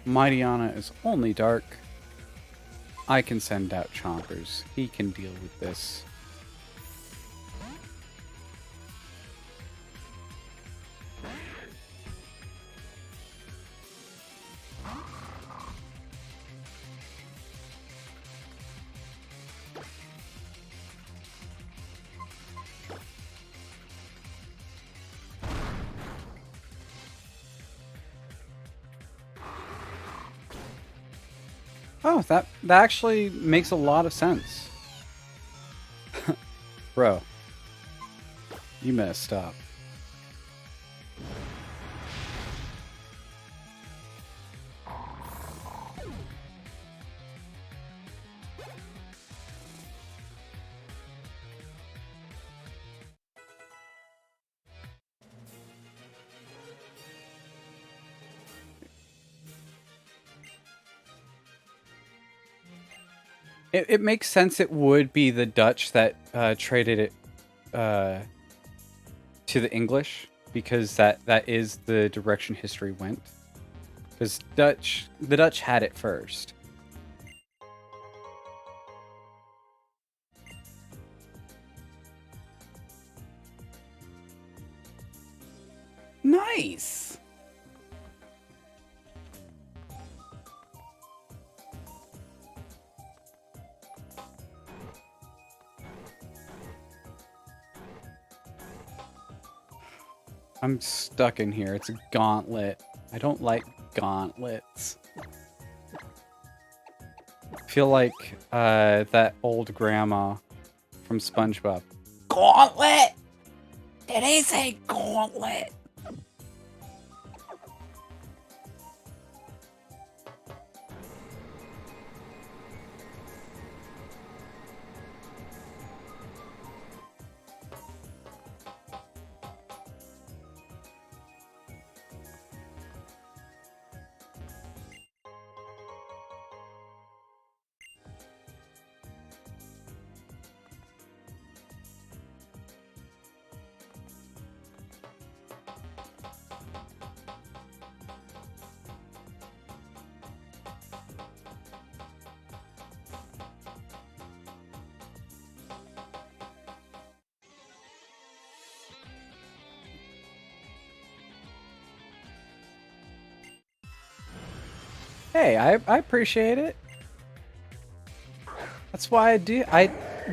Mightyana is only dark. I can send out Chompers. He can deal with this. Oh, that actually makes a lot of sense. Bro, you messed up. It makes sense it would be the Dutch that traded it to the English, because that is the direction history went. Because the Dutch had it first. Nice! I'm stuck in here. It's a gauntlet. I don't like gauntlets. I feel like that old grandma from SpongeBob. Gauntlet! Did he say gauntlet? Hey, I appreciate it. That's why I do.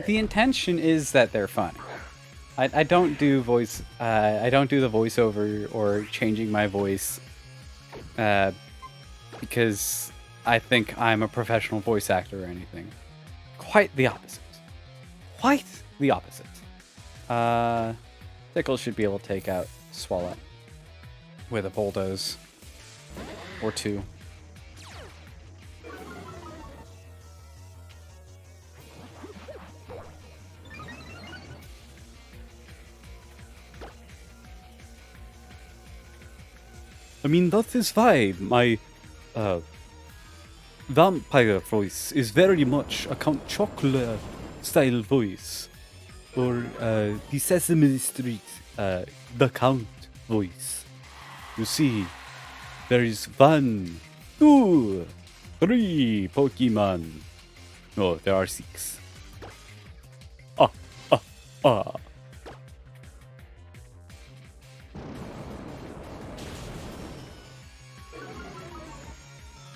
The intention is that they're fun. I don't do voice. I don't do the voiceover or changing my voice because I think I'm a professional voice actor or anything. Quite the opposite. Quite the opposite. Tickle should be able to take out Swallow with a bulldoze or two. I mean, that is why my vampire voice is very much a Count Chocula style voice. Or the Sesame Street, the Count voice. You see, there is 1, 2, 3 Pokemon. No, there are 6. Ah, ah, ah.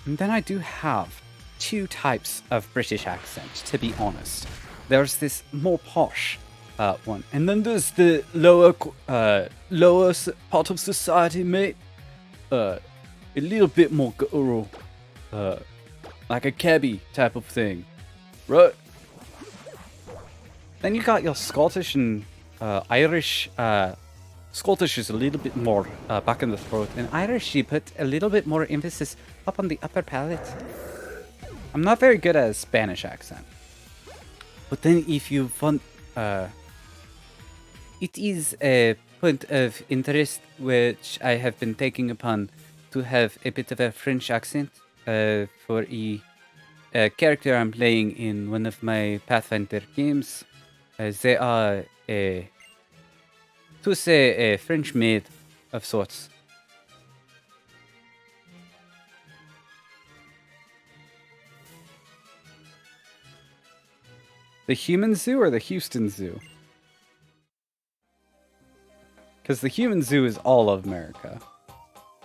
And then I do have 2 types of British accent, to be honest. There's this more posh one, and then there's the lower part of society, mate. A little bit more guttural, like a cabbie type of thing, right? Then you got your Scottish and Irish. Scottish is a little bit more back in the throat, and Irish you put a little bit more emphasis up on the upper palate. I'm not very good at a Spanish accent. But then if you want... it is a point of interest which I have been taking upon to have a bit of a French accent for a character I'm playing in one of my Pathfinder games. They are to say a French maid of sorts. The human zoo or the Houston Zoo? Because the human zoo is all of America.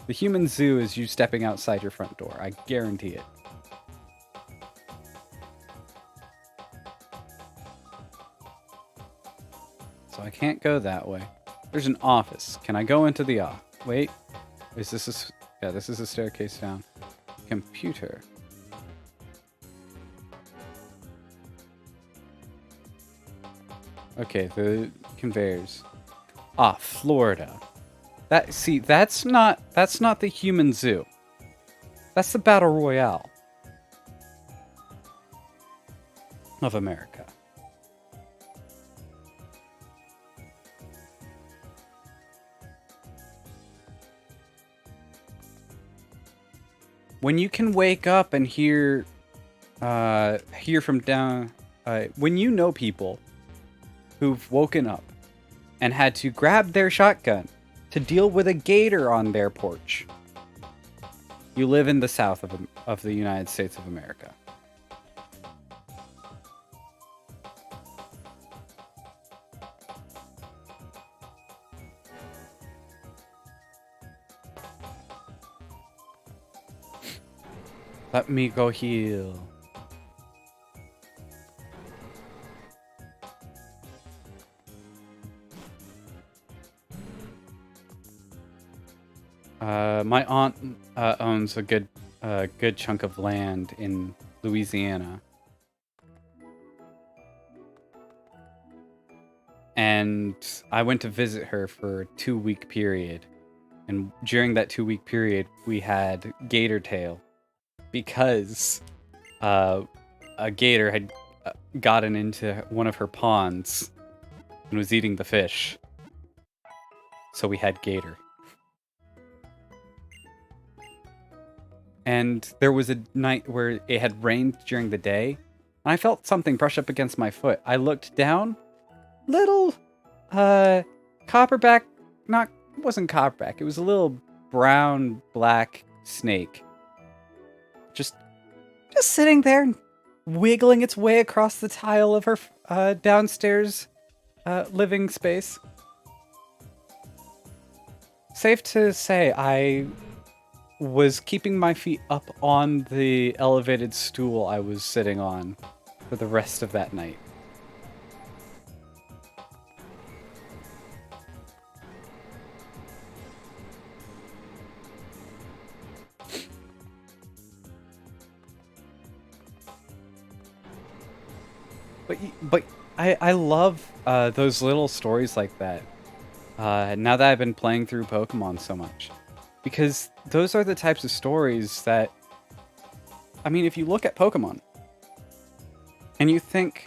The human zoo is you stepping outside your front door. I guarantee it. So I can't go that way. There's an office. Can I go into the office? Wait. Is this a... Yeah, this is a staircase down. Computer. Okay, the conveyors. Ah, Florida. That's not the human zoo. That's the Battle Royale of America. When you can wake up and hear from down, when you know people who've woken up and had to grab their shotgun to deal with a gator on their porch, you live in the south of the United States of America. Let me go heal. My aunt owns a good chunk of land in Louisiana. And I went to visit her for a 2-week period. And during that 2-week period, we had gator tail. Because a gator had gotten into one of her ponds and was eating the fish. So we had gator. And there was a night where it had rained during the day, and I felt something brush up against my foot. I looked down, little copperback, it wasn't copperback, it was a little brown black snake. Just sitting there, wiggling its way across the tile of her downstairs living space. Safe to say, I was keeping my feet up on the elevated stool I was sitting on for the rest of that night. But I love those little stories like that. now that I've been playing through Pokemon so much. Because those are the types of stories that... I mean, if you look at Pokemon, and you think,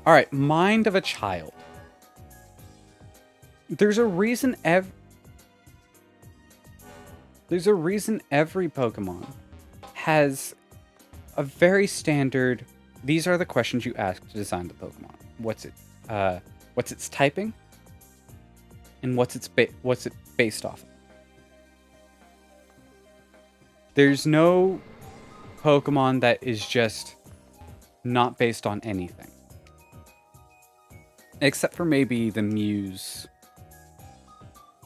alright, mind of a child. There's a reason every Pokemon has a very standard... These are the questions you ask to design the Pokemon. What's its typing? And what's it based off of? There's no Pokemon that is just not based on anything. Except for maybe the Muse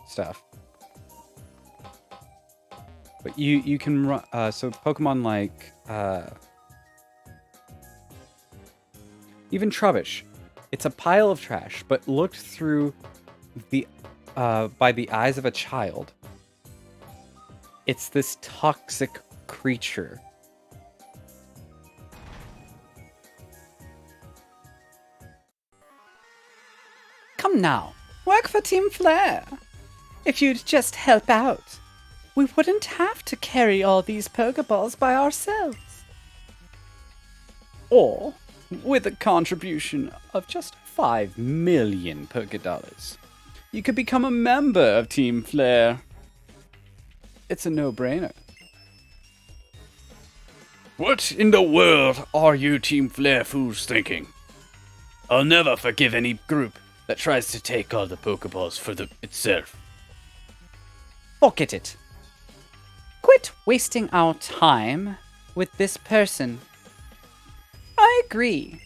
stuff. But you can run... so Pokemon like... even Trubbish. It's a pile of trash, but looked through the... by the eyes of a child. It's this toxic creature. Come now, work for Team Flare. If you'd just help out, we wouldn't have to carry all these Pokeballs by ourselves. Or, with a contribution of just 5 million Pokédollars, you could become a member of Team Flare. It's a no-brainer. What in the world are you Team Flare fools thinking? I'll never forgive any group that tries to take all the Pokeballs for itself. Forget it. Quit wasting our time with this person. I agree.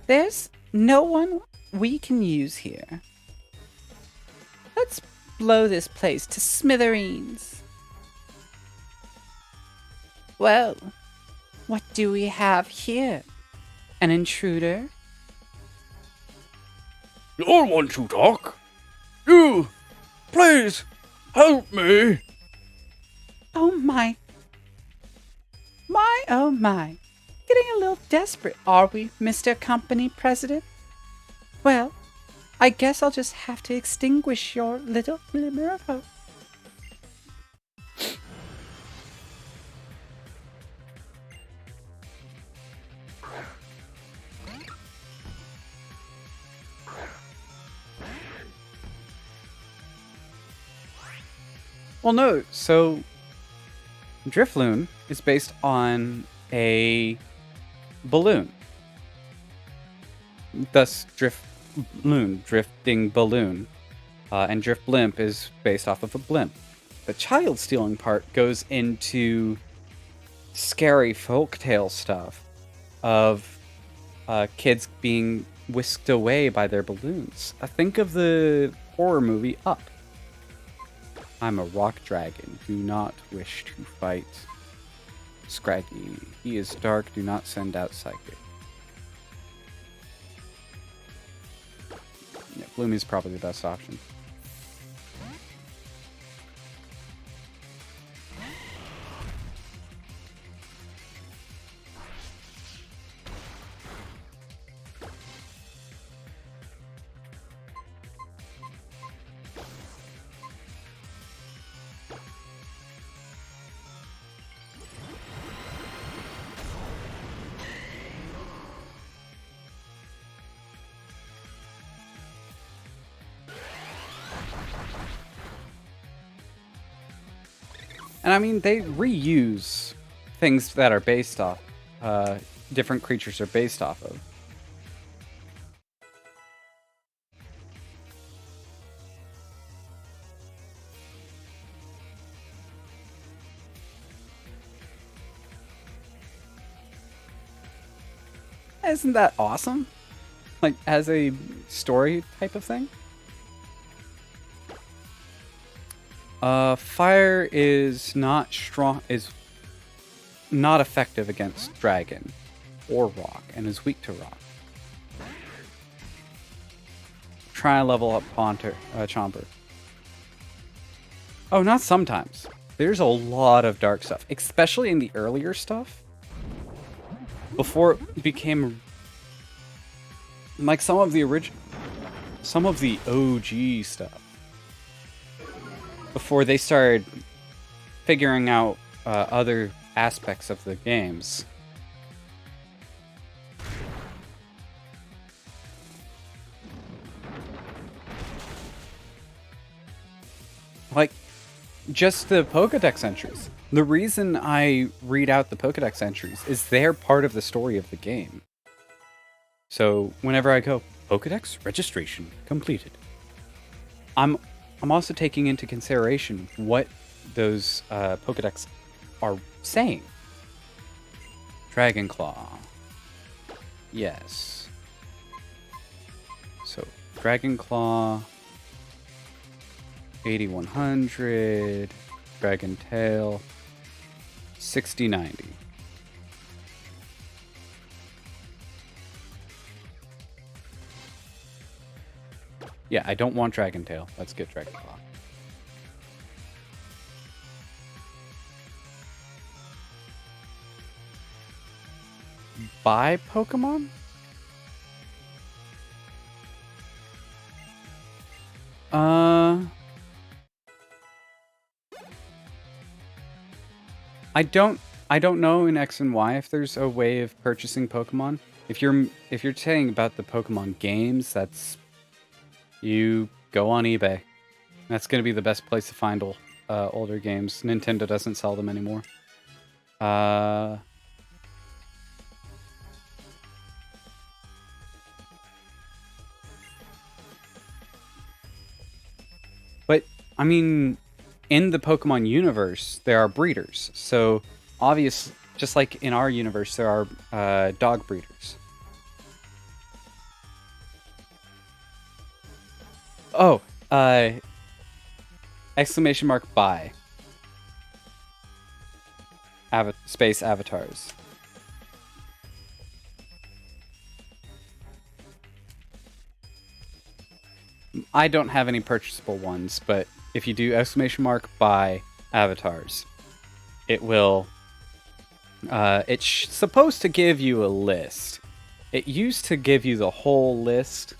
There's no one we can use here. Let's blow this place to smithereens. Well, what do we have here? An intruder? You're one to talk. You, please, help me. Oh my. Oh my. Getting a little desperate, are we, Mr. Company President? Well, I guess I'll just have to extinguish your little glimmer of hope. Well, no, so Drifloon is based on a balloon. Thus, Drifloon, drifting balloon. And Drifblimp is based off of a blimp. The child stealing part goes into scary folktale stuff of kids being whisked away by their balloons. Think of the horror movie Up. I'm a rock dragon. Do not wish to fight Scraggy. He is dark. Do not send out Psychic. Yeah, Bloomy's probably the best option. And I mean, they reuse things that are based off, different creatures are based off of. Isn't that awesome? Like, as a story type of thing? Fire is not effective against dragon or rock, and is weak to rock. Try and level up Chomper. Oh, not sometimes. There's a lot of dark stuff, especially in the earlier stuff. Before it became like some of the some of the OG stuff before they started figuring out other aspects of the games. Like, just the Pokédex entries. The reason I read out the Pokédex entries is they're part of the story of the game. So whenever I go, Pokédex registration completed, I'm also taking into consideration what those Pokédex are saying. Dragonclaw. Yes. So, Dragonclaw, 8100, Dragon Tail, 6090. Yeah, I don't want Dragon Tail. Let's get Dragonclaw. Buy Pokemon? I don't know in X and Y if there's a way of purchasing Pokemon. If you're saying about the Pokemon games, that's you go on eBay. That's going to be the best place to find older games. Nintendo doesn't sell them anymore. But, I mean, in the Pokemon universe, there are breeders. So, obvious, just like in our universe, there are dog breeders. Oh, exclamation mark buy. Space avatars. I don't have any purchasable ones, but if you do exclamation mark buy avatars, it will. It's supposed to give you a list. It used to give you the whole list,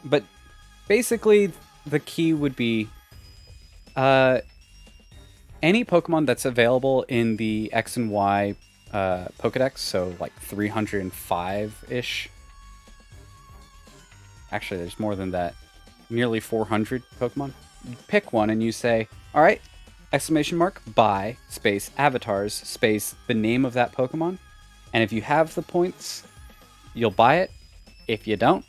but basically the key would be any Pokemon that's available in the X and Y Pokedex, so like 305-ish. Actually, there's more than that. Nearly 400 Pokemon. You pick one and you say, all right, exclamation mark, buy, space, avatars, space, the name of that Pokemon. And if you have the points, you'll buy it. If you don't,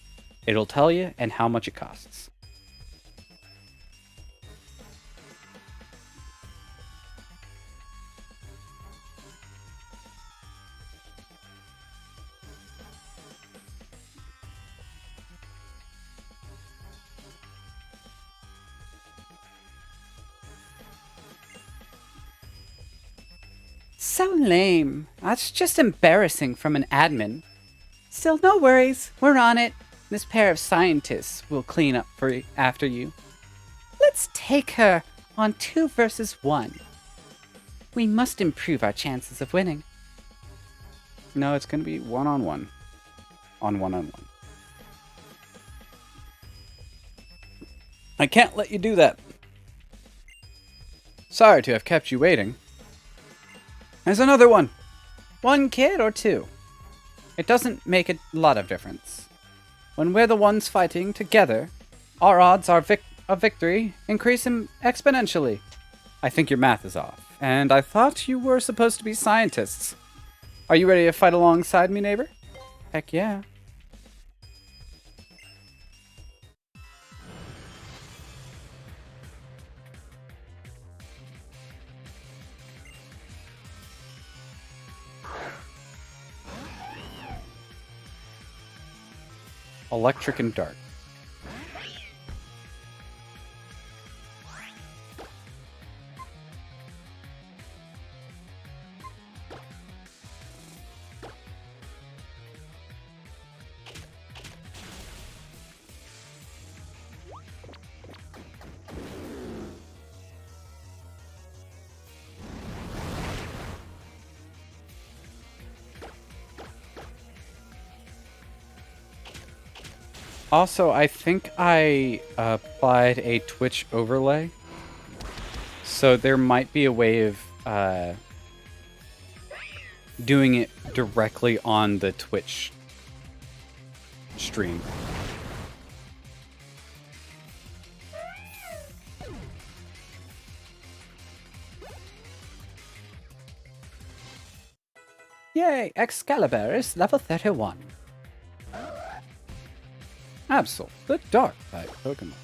it'll tell you and how much it costs. So lame. That's just embarrassing from an admin. Still, no worries. We're on it. This pair of scientists will clean up after you. Let's take her on 2 versus 1. We must improve our chances of winning. No, it's going to be one-on-one. On one-on-one. I can't let you do that. Sorry to have kept you waiting. There's another one. 1 kid or 2. It doesn't make a lot of difference. When we're the ones fighting together, our odds of victory increase exponentially. I think your math is off, and I thought you were supposed to be scientists. Are you ready to fight alongside me, neighbor? Heck yeah. Electric and dark. Also, I think I applied a Twitch overlay. So there might be a way of doing it directly on the Twitch stream. Yay, Excalibur is level 31. Absol, the dark type Pokemon.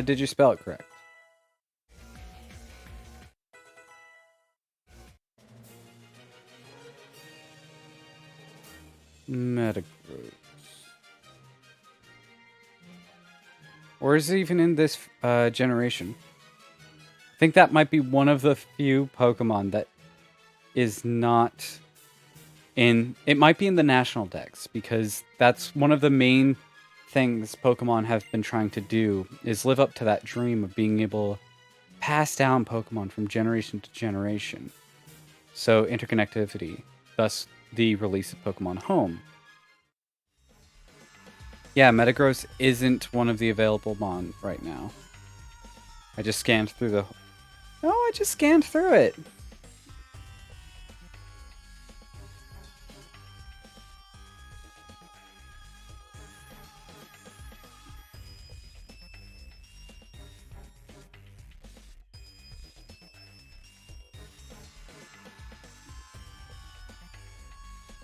Did you spell it correct? Metagross. Or is it even in this generation? I think that might be one of the few Pokemon that is not in... It might be in the National Dex, because that's one of the main things Pokemon have been trying to do, is live up to that dream of being able to pass down Pokemon from generation to generation. So interconnectivity, thus the release of Pokemon Home. Yeah, Metagross isn't one of the available Mon right now. I just scanned through the... Oh, I just scanned through it!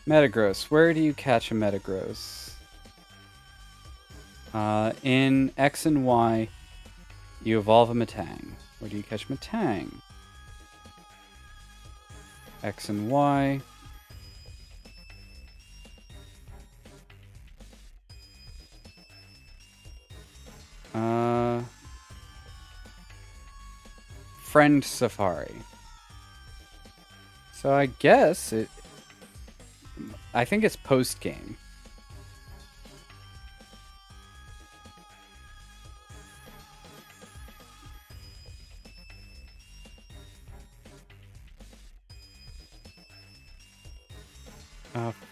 Metagross. Where do you catch a Metagross? In X and Y, you evolve a Metang. Where do you catch Metang? X and Y. Friend Safari. So I guess it... I think it's post-game.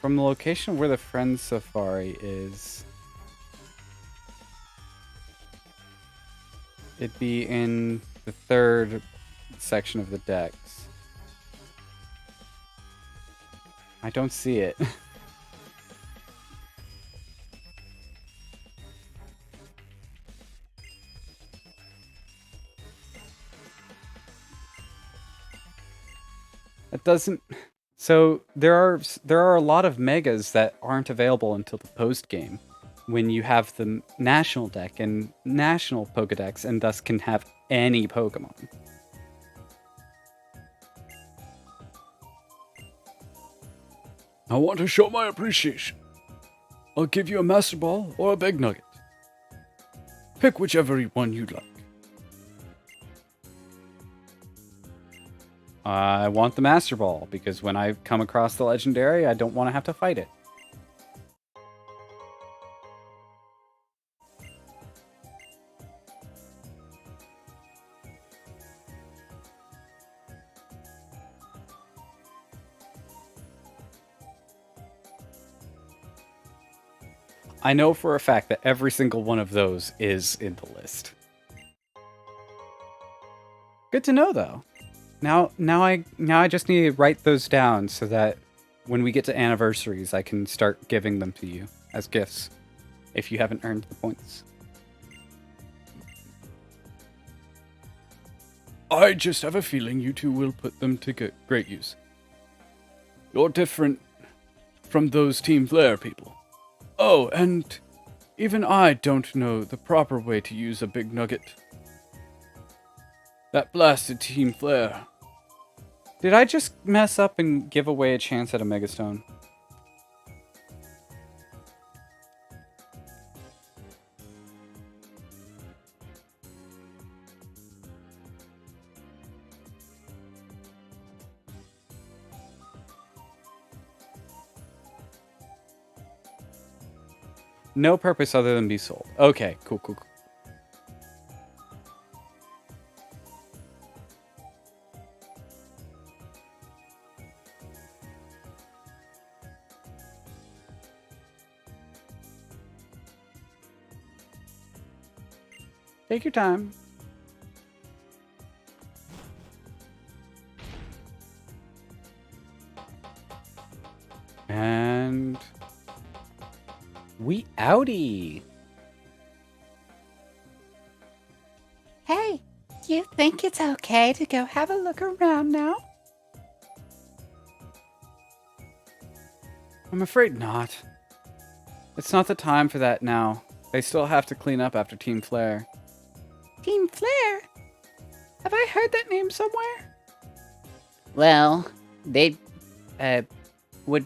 From the location where the Friend Safari is, it'd be in the third section of the Dex. I don't see it. It doesn't... So there are a lot of megas that aren't available until the post game, when you have the national deck and national Pokedex, and thus can have any Pokemon. I want to show my appreciation. I'll give you a Master Ball or a Big Nugget. Pick whichever one you'd like. I want the Master Ball, because when I come across the Legendary, I don't want to have to fight it. I know for a fact that every single one of those is in the list. Good to know, though. Now I just need to write those down so that when we get to anniversaries, I can start giving them to you as gifts, if you haven't earned the points. I just have a feeling you two will put them to great use. You're different from those Team Flare people. Oh, and even I don't know the proper way to use a Big Nugget. That blasted Team Flare. Did I just mess up and give away a chance at a Megastone? No purpose other than be sold. Okay, cool, cool, cool. Take your time. And we outie. Hey, do you think it's okay to go have a look around now? I'm afraid not. It's not the time for that now. They still have to clean up after Team Flare. Team Flare? Have I heard that name somewhere? Well, they, would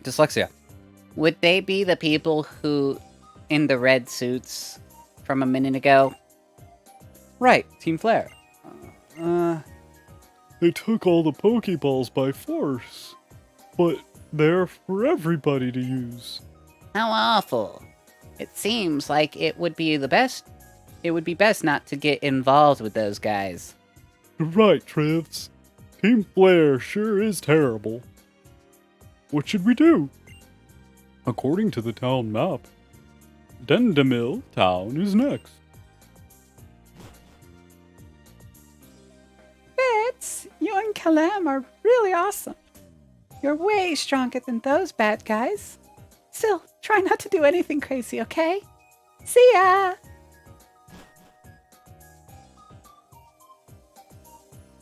Dyslexia. would they be the people who, in the red suits from a minute ago? Right, Team Flare. They took all the Pokeballs by force, but they're for everybody to use. How awful. It seems like it would be best not to get involved with those guys. Right, Trivs. Team Flare sure is terrible. What should we do? According to the town map, Dendemil town is next. Fitz, you and Kalam are really awesome. You're way stronger than those bad guys. Still, try not to do anything crazy, okay? See ya!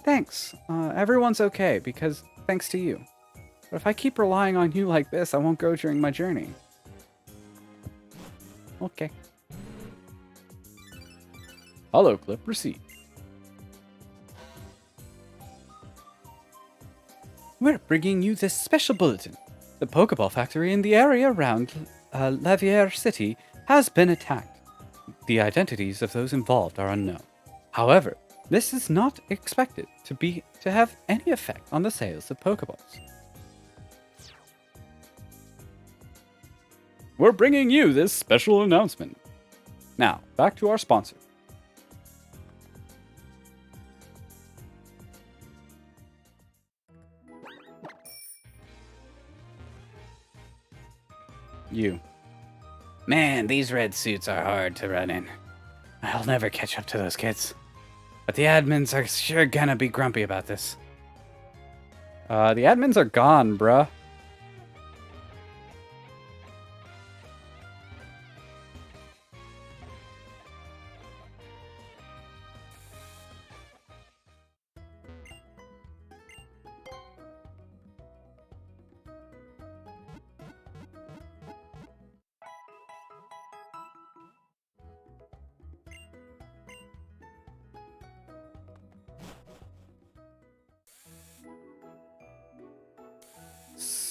Thanks. Everyone's okay because thanks to you. But if I keep relying on you like this, I won't go during my journey. Okay. Hollow clip received. We're bringing you this special bulletin. The Pokeball factory in the area around Lavier City has been attacked. The identities of those involved are unknown. However, this is not expected to have any effect on the sales of Pokeballs. We're bringing you this special announcement. Now, back to our sponsor. You. Man, these red suits are hard to run in. I'll never catch up to those kids. But the admins are sure gonna be grumpy about this. The admins are gone, bruh.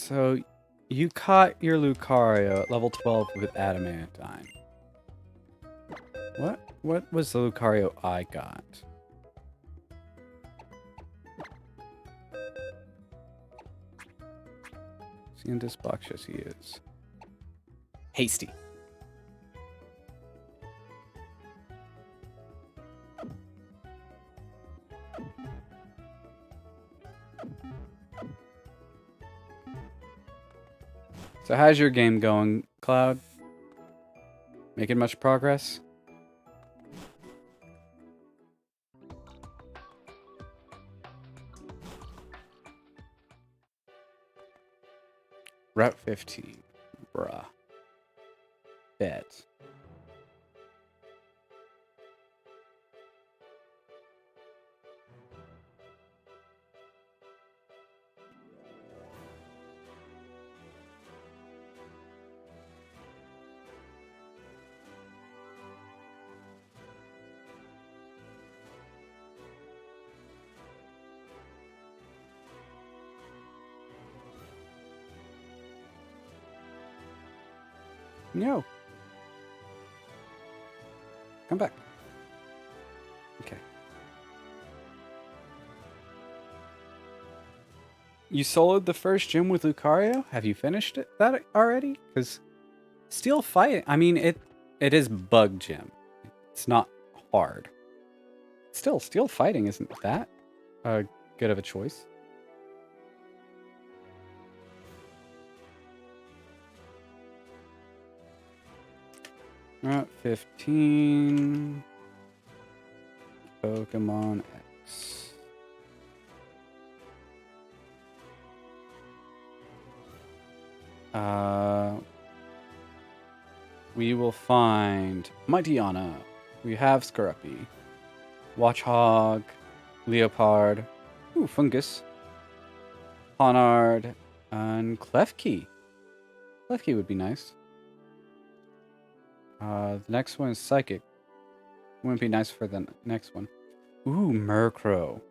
So, you caught your Lucario at level 12 with Adamantine. What was the Lucario I got? See in this box, yes he is. Hasty. So how's your game going, Cloud? Making much progress? Route 15. Bruh. Bet. No. Come back. Okay. You soloed the first gym with Lucario? Have you finished that already? Because Steel Fight, I mean, it is bug gym. It's not hard. Still, Steel Fighting isn't that good of a choice. 15. Pokemon X. We will find Mightyana. We have Scruppy. Watchhog. Leopard. Ooh, Fungus. Honard. And Klefki. Klefki would be nice. The next one is Psychic. Wouldn't be nice for the next one. Ooh, Murkrow.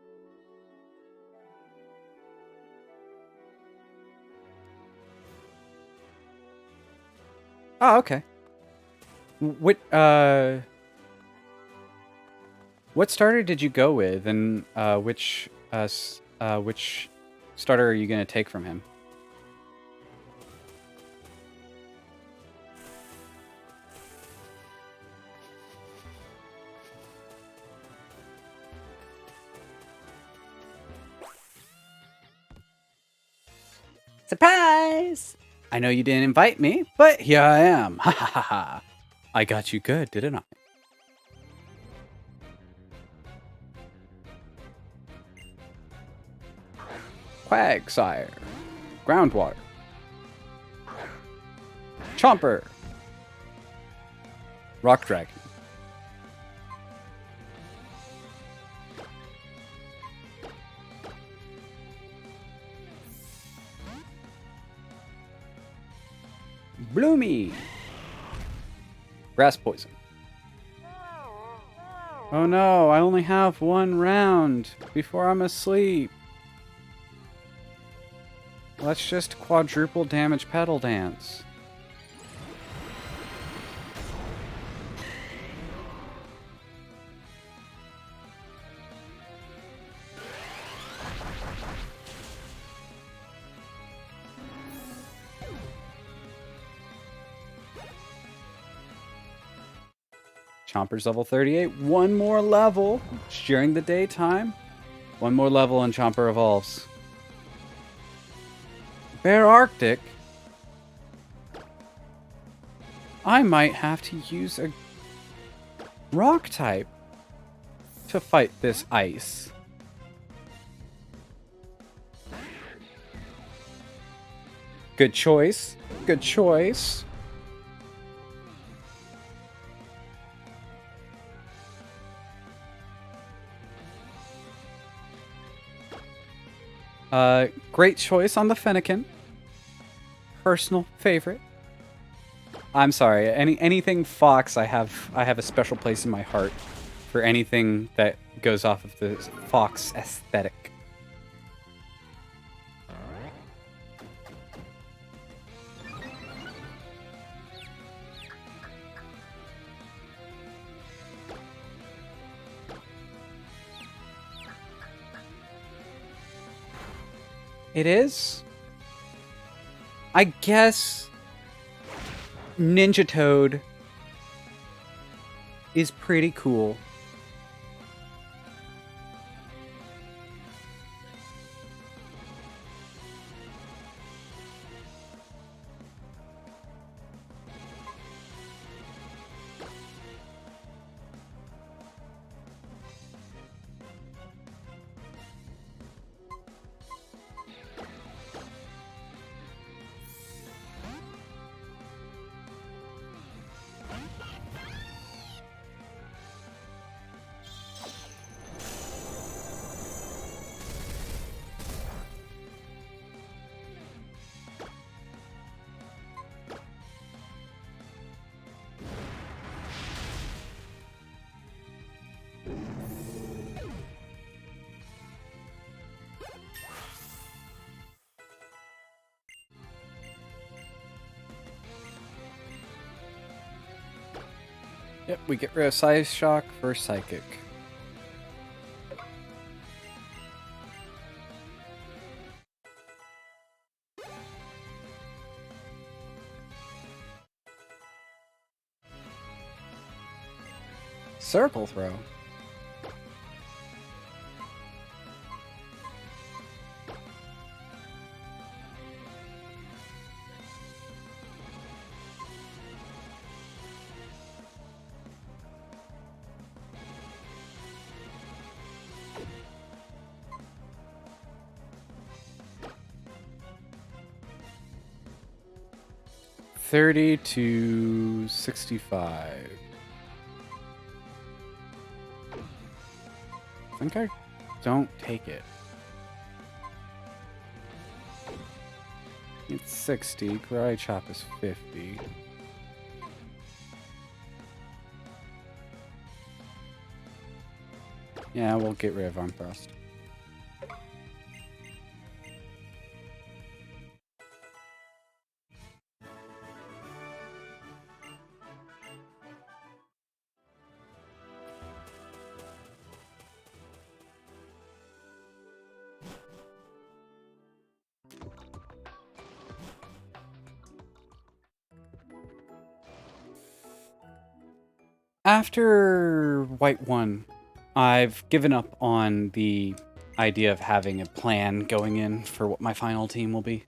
Oh, okay. What starter did you go with, and which starter are you gonna take from him? Surprise! I know you didn't invite me, but here I am. Ha ha ha ha. I got you good, didn't I? Quagsire. Groundwater. Chomper. Rock Dragon. Bloomy. Grass Poison. Oh no, I only have one round before I'm asleep. Let's just quadruple damage Petal Dance. Chomper's level 38. One more level during the daytime. One more level and Chomper evolves. Bear Arctic. I might have to use a rock type to fight this ice. Good choice. Good choice. Great choice on the Fennekin. Personal favorite. I'm sorry. Anything Fox, I have a special place in my heart for anything that goes off of the Fox aesthetic. It is? I guess Ninja Toad is pretty cool. Yep, we get rid of Size Shock for Psychic. Circle throw. $30 to $65. I think I don't take it. It's 60. Karate chop is 50. Yeah, we'll get rid of arm thrust. After White won, I've given up on the idea of having a plan going in for what my final team will be.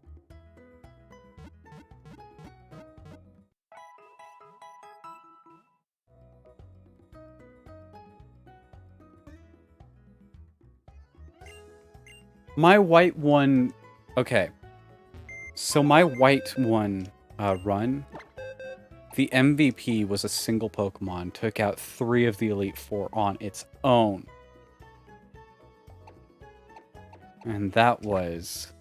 My White one... Okay. So my White one run... The MVP was a single Pokemon, took out 3 of the Elite Four on its own. And that was...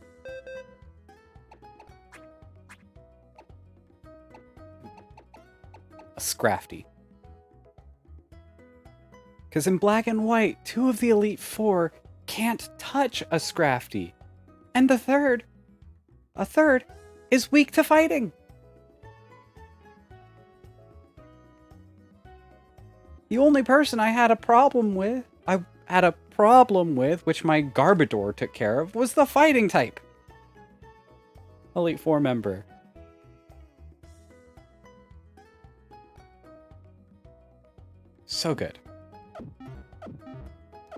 a Scrafty. Because in Black and White, 2 of the Elite Four can't touch a Scrafty. And a third, is weak to fighting. The only person I had a problem with, which my Garbodor took care of, was the fighting type. Elite Four member. So good.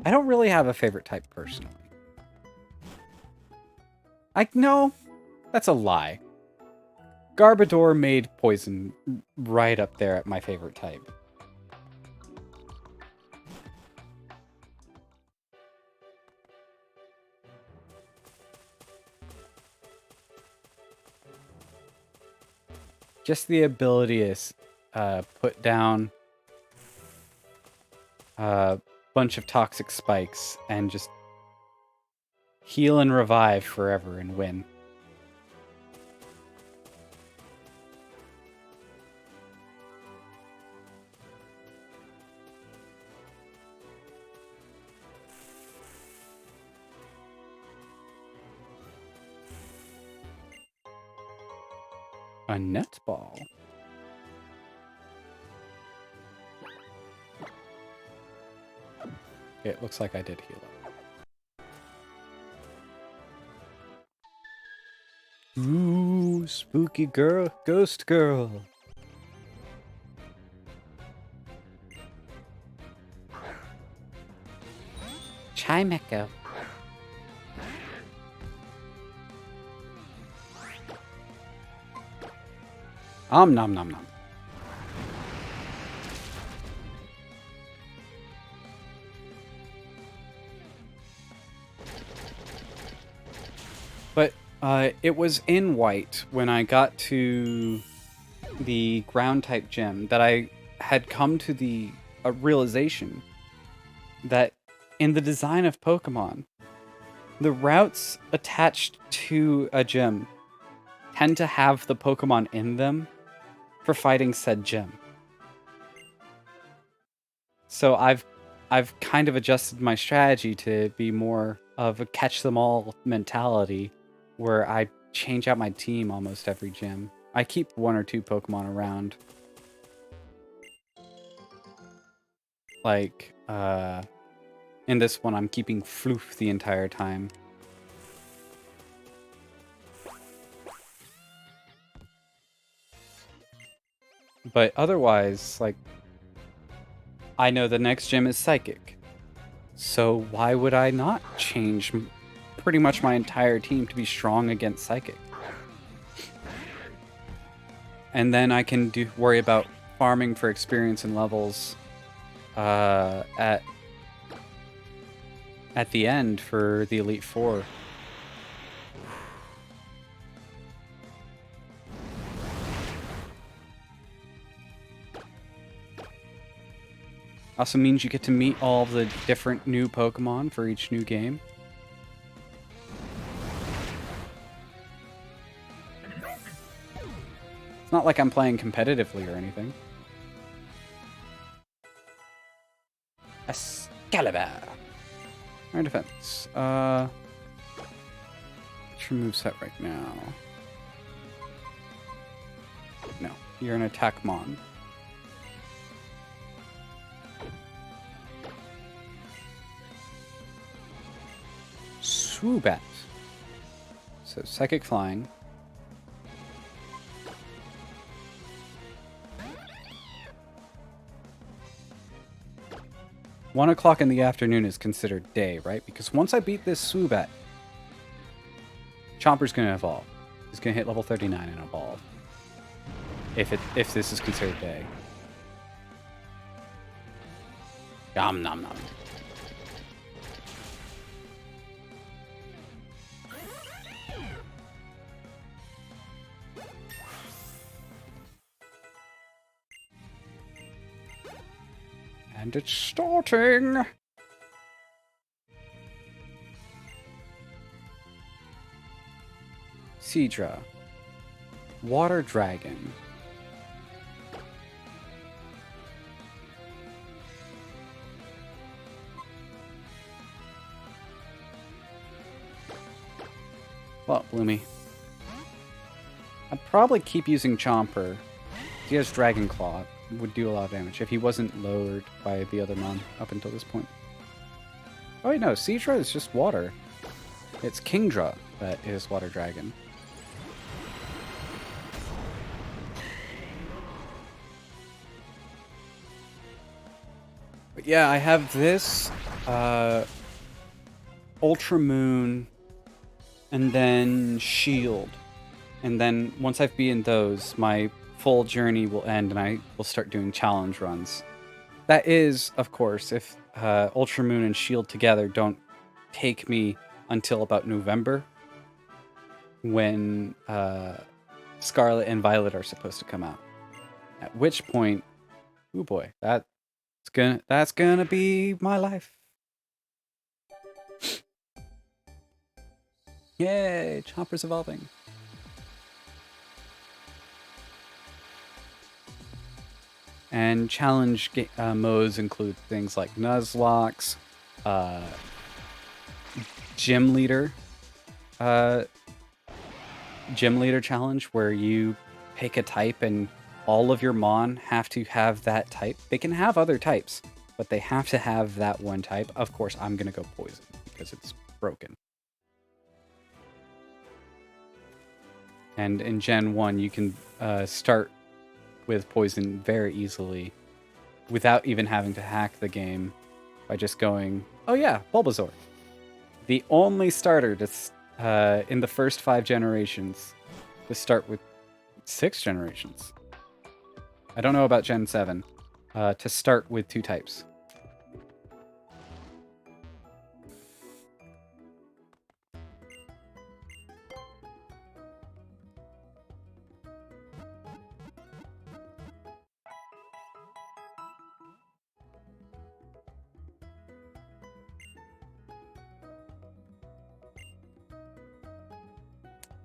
I don't really have a favorite type personally. No, that's a lie. Garbodor made poison right up there at my favorite type. Just the ability to put down a bunch of toxic spikes and just heal and revive forever and win. A netball. Okay, it looks like I did heal it. Ooh, spooky girl, ghost girl. Chimecho. Nom nom nom. But it was in White when I got to the ground type gym that I had come to the realization that in the design of Pokemon, the routes attached to a gym tend to have the Pokemon in them for fighting said gym. So I've kind of adjusted my strategy to be more of a catch them all mentality where I change out my team almost every gym. I keep 1 or 2 Pokemon around. Like, in this one, I'm keeping Floof the entire time. But otherwise, like, I know the next gym is Psychic. So why would I not change pretty much my entire team to be strong against Psychic? And then I can worry about farming for experience and levels at the end for the Elite Four. Also means you get to meet all of the different new Pokemon for each new game. It's not like I'm playing competitively or anything. Excalibur. Our defense. What's your moveset right now? No, you're an attack mon. Swoobat. So psychic flying. One o'clock in the afternoon is considered day, right? Because once I beat this Swoobat, Chomper's gonna evolve. He's gonna hit level 39 and evolve. If this is considered day. Yum nom nom. And it's starting! Seadra. Water Dragon. Well, Bloomy. I'd probably keep using Chomper. He has Dragon Claw. Would do a lot of damage if he wasn't lowered by the other mon up until this point. Oh wait, no, Seadra is just water. It's Kingdra that is Water Dragon. But yeah, I have this Ultra Moon and then Shield. And then once I've beaten those, my full journey will end and I will start doing challenge runs. That is, of course, if Ultra Moon and Shield together don't take me until about November, when Scarlet and Violet are supposed to come out. At which point, oh boy, that's gonna be my life. Yay, Chomper's evolving. And challenge modes include things like Nuzlocke, Gym Leader challenge, where you pick a type and all of your Mon have to have that type. They can have other types, but they have to have that one type. Of course, I'm going to go Poison because it's broken. And in Gen 1, you can start with Poison very easily without even having to hack the game by just going, oh yeah, Bulbasaur. The only starter to, in the first 5 generations to start with 6 generations. I don't know about Gen 7. To start with 2 types.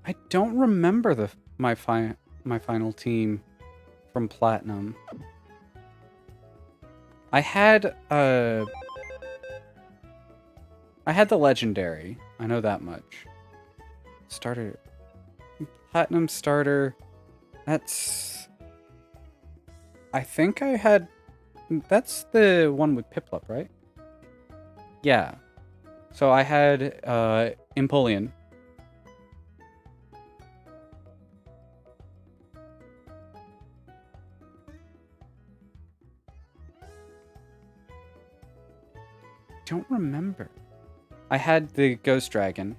I don't remember my final team from Platinum. I had the legendary. I know that much. Starter, Platinum starter. That's. I think I had. That's the one with Piplup, right? Yeah. So I had Empoleon. don't remember. I had the Ghost Dragon.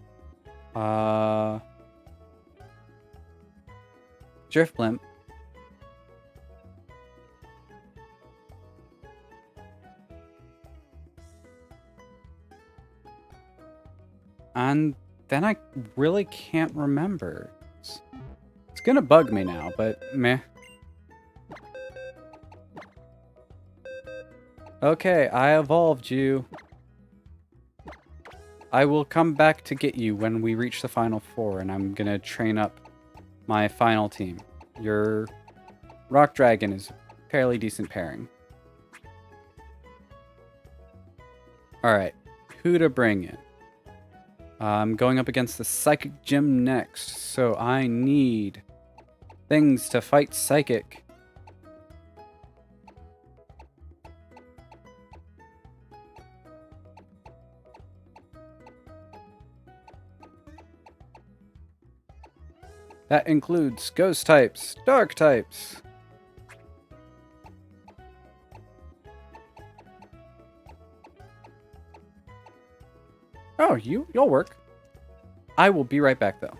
Drift Blimp. And then I really can't remember. It's gonna bug me now, but meh. Okay, I evolved you. I will come back to get you when we reach the final 4, and I'm gonna train up my final team. Your Rock Dragon is a fairly decent pairing. Alright, who to bring in? I'm going up against the Psychic Gym next, so I need things to fight Psychic. That includes Ghost types, Dark types. Oh, you'll work. I will be right back, though.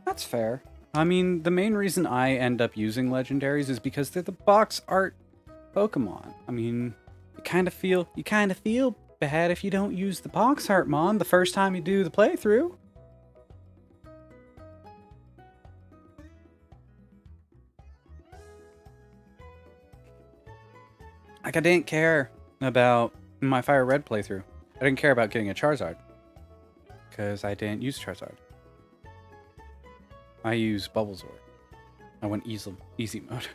That's fair. I mean, the main reason I end up using legendaries is because they're the box art Pokemon. I mean, you kind of feel bad if you don't use the box art mon the first time you do the playthrough. Like, I didn't care about my Fire Red playthrough. I didn't care about getting a Charizard because I didn't use Charizard. I use Bulbasaur. I went easy mode.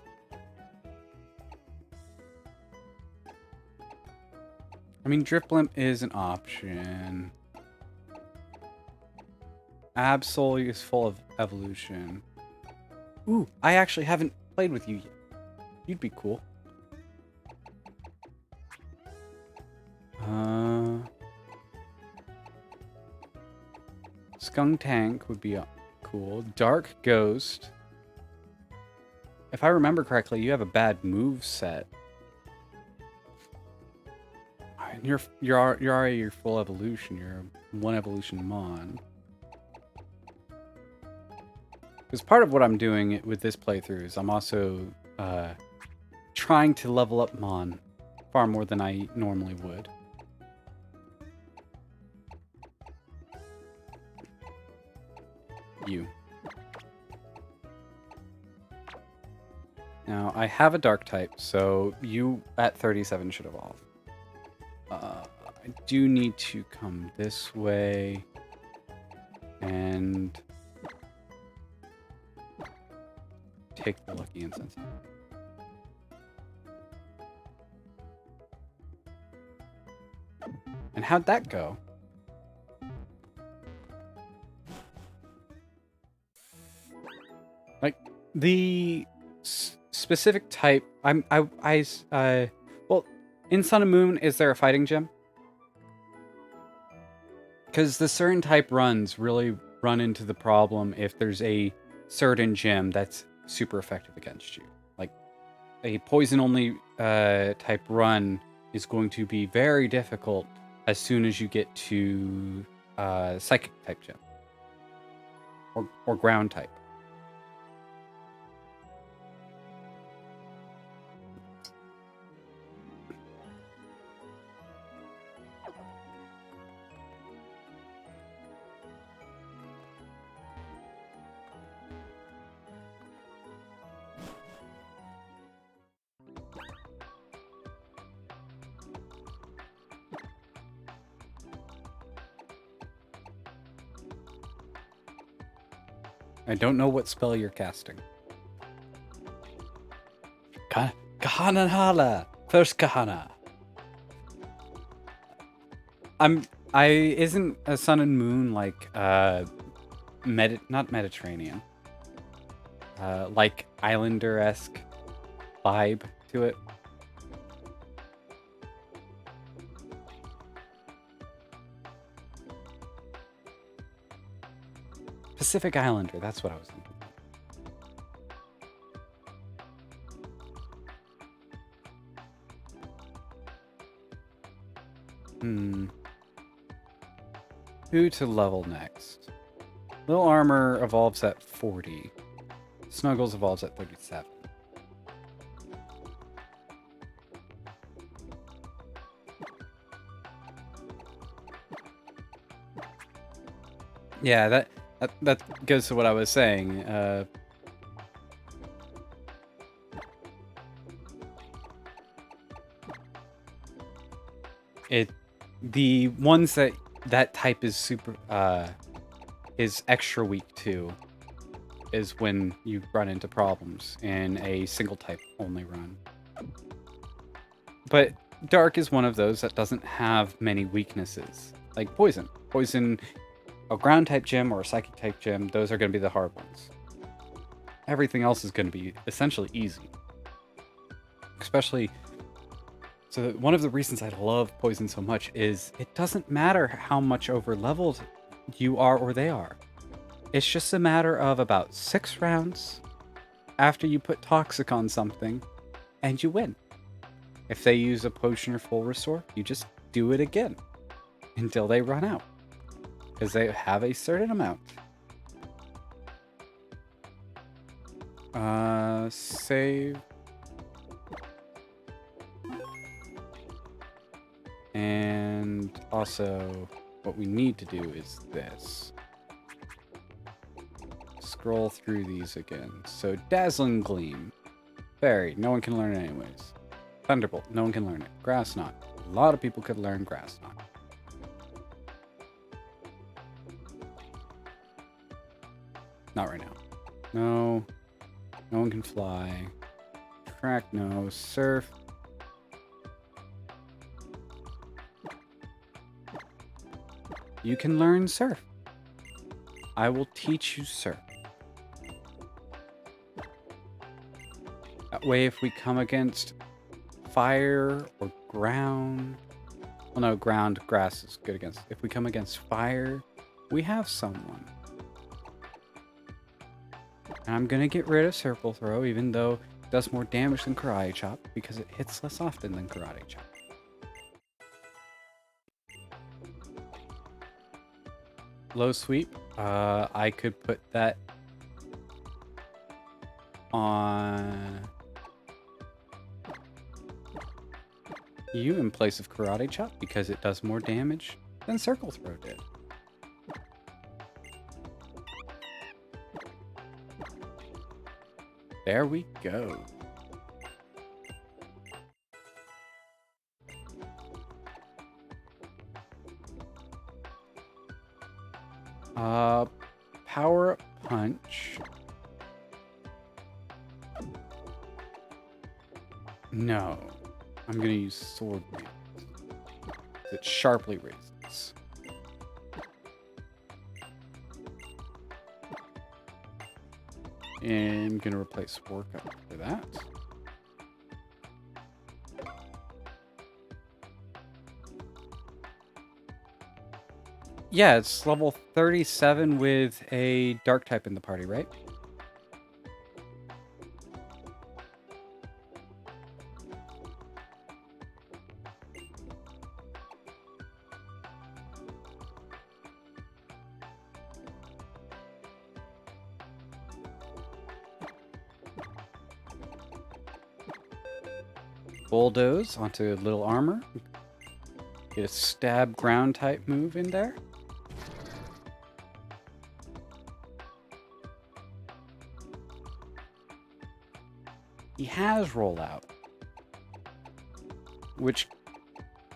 I mean, Drift Blimp is an option. Absol is full of evolution. Ooh, I actually haven't played with you yet. You'd be cool. Skunk Tank would be cool. Dark Ghost. If I remember correctly, you have a bad move set. And you're already your full evolution. You're one evolution mon. Because part of what I'm doing with this playthrough is I'm also trying to level up mon far more than I normally would. You. Now, I have a dark type, so you at 37 should evolve. I do need to come this way and take the lucky incense. And how'd that go? Like, the specific type, well, in Sun and Moon, is there a fighting gym? Because the certain type runs really run into the problem if there's a certain gym that's super effective against you. Like, a poison-only type run is going to be very difficult as soon as you get to psychic type gym. or ground type. I don't know what spell you're casting. Kahana Hala! First Kahana! Isn't a sun and moon like, not Mediterranean. Like Islander-esque vibe to it? Pacific Islander, that's what I was thinking. Who to level next? Little Armor evolves at 40. Snuggles evolves at 37. Yeah, that goes to what I was saying. The ones that type is is extra weak to is when you run into problems in a single type only run. But Dark is one of those that doesn't have many weaknesses, like Poison. Poison, a ground type gym or a psychic type gym, those are going to be the hard ones. Everything else is going to be essentially easy. Especially, so one of the reasons I love Poison so much is it doesn't matter how much over leveled you are or they are. It's just a matter of about 6 rounds after you put Toxic on something and you win. If they use a potion or full restore, you just do it again until they run out, because they have a certain amount. Save. And also, what we need to do is this. Scroll through these again. So, Dazzling Gleam. Fairy, no one can learn it anyways. Thunderbolt, no one can learn it. Grass Knot. A lot of people could learn Grass Knot. Not right now. No. No one can fly. Track, no. Surf. You can learn Surf. I will teach you Surf. That way, if we come against fire or ground... Well, no, ground, grass is good against. If we come against fire, we have someone. And I'm going to get rid of Circle Throw, even though it does more damage than Karate Chop, because it hits less often than Karate Chop. Low Sweep, I could put that on you in place of Karate Chop, because it does more damage than Circle Throw did. There we go. Power Punch. No. I'm gonna use Sword Wheel. It sharply raises. And I'm gonna replace Workup for that. Yeah, it's level 37 with a Dark type in the party, right? bulldoze onto little armor. Get a stab ground type move in there. He has rollout. Which,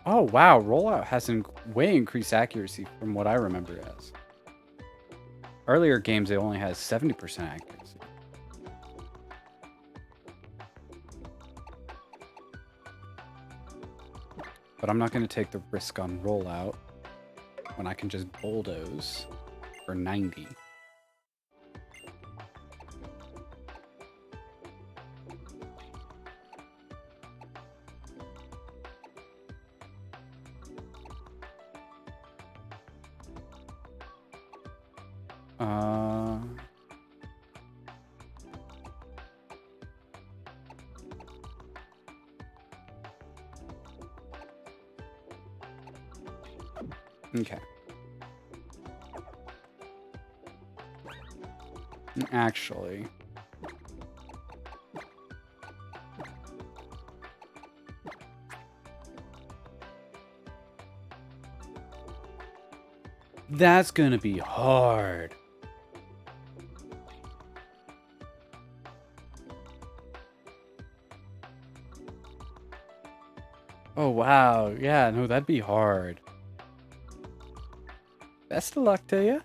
oh wow, rollout has way increased accuracy from what I remember it as. Earlier games, it only has 70% accuracy. But I'm not going to take the risk on rollout when I can just bulldoze for 90. Okay. Actually, that's gonna be hard. Oh wow, yeah, no, that'd be hard. Best of luck to you.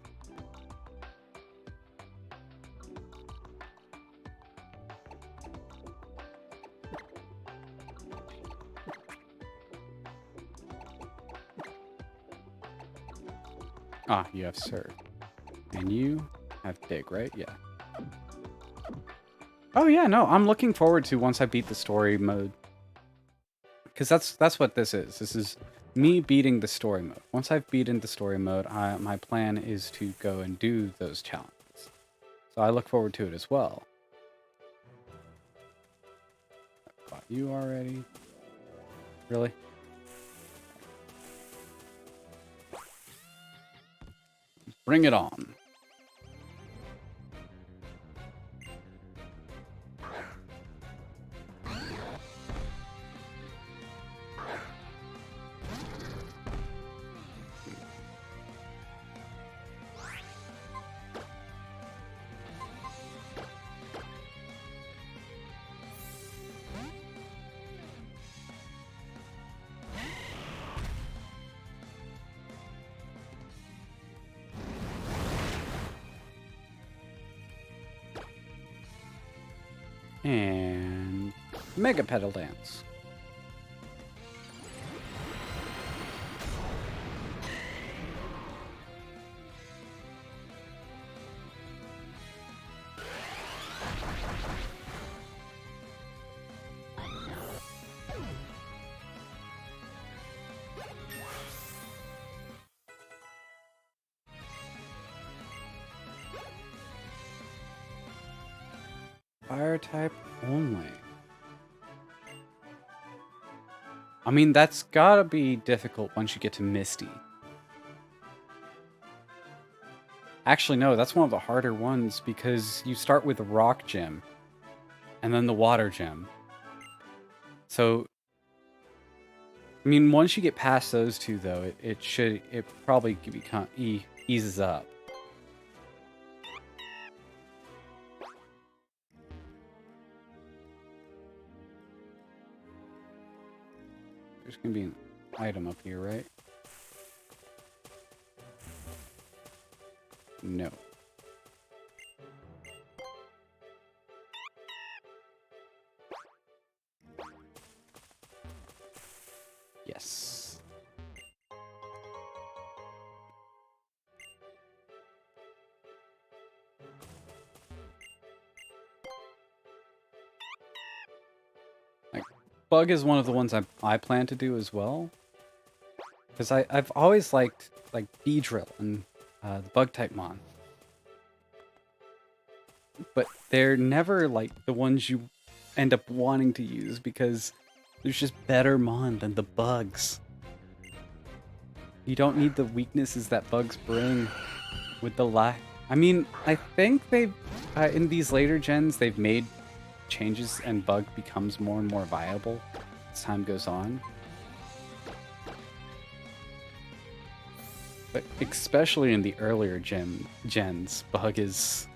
Ah, you have Surf. And you have Dig, right? Yeah. Oh yeah, no, I'm looking forward to once I beat the story mode. Because that's what this is. This is me beating the story mode. Once I've beaten the story mode, my plan is to go and do those challenges. So I look forward to it as well. I've got you already. Really? Bring it on. And Mega Pedal Dance. Fire type only. I mean, that's gotta be difficult once you get to Misty. Actually, no, that's one of the harder ones because you start with the Rock Gym and then the Water Gym. So, I mean, once you get past those two, though, it probably eases up. There's gonna be an item up here, right? No. Yes. Bug is one of the ones I plan to do as well. Because I've always liked, like, Beedrill and the Bug-type Mon. But they're never, like, the ones you end up wanting to use because there's just better Mon than the bugs. You don't need the weaknesses that bugs bring with the lack. I mean, I think they've, in these later gens, they've made changes and Bug becomes more and more viable. as time goes on. But especially in the earlier gens, Bug is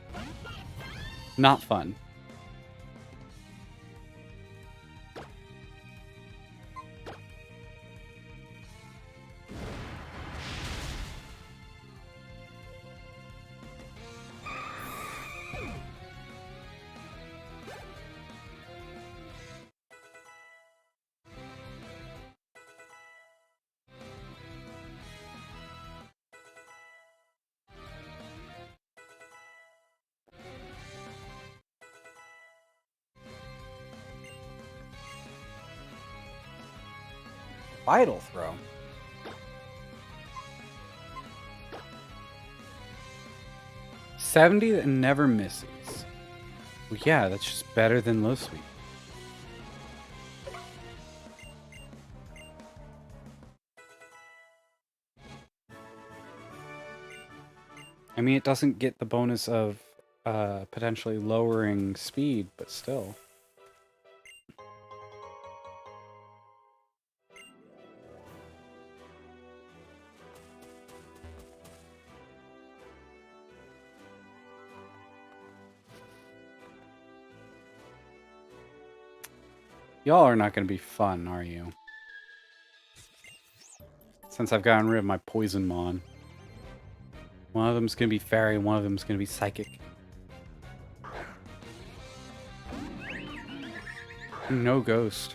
not fun. Vital throw. $70 that never misses. Well, yeah, that's just better than low sweep. I mean, it doesn't get the bonus of potentially lowering speed, but still. Y'all are not going to be fun, are you? Since I've gotten rid of my Poison Mon. One of them's going to be Fairy, one of them's going to be Psychic. No Ghost.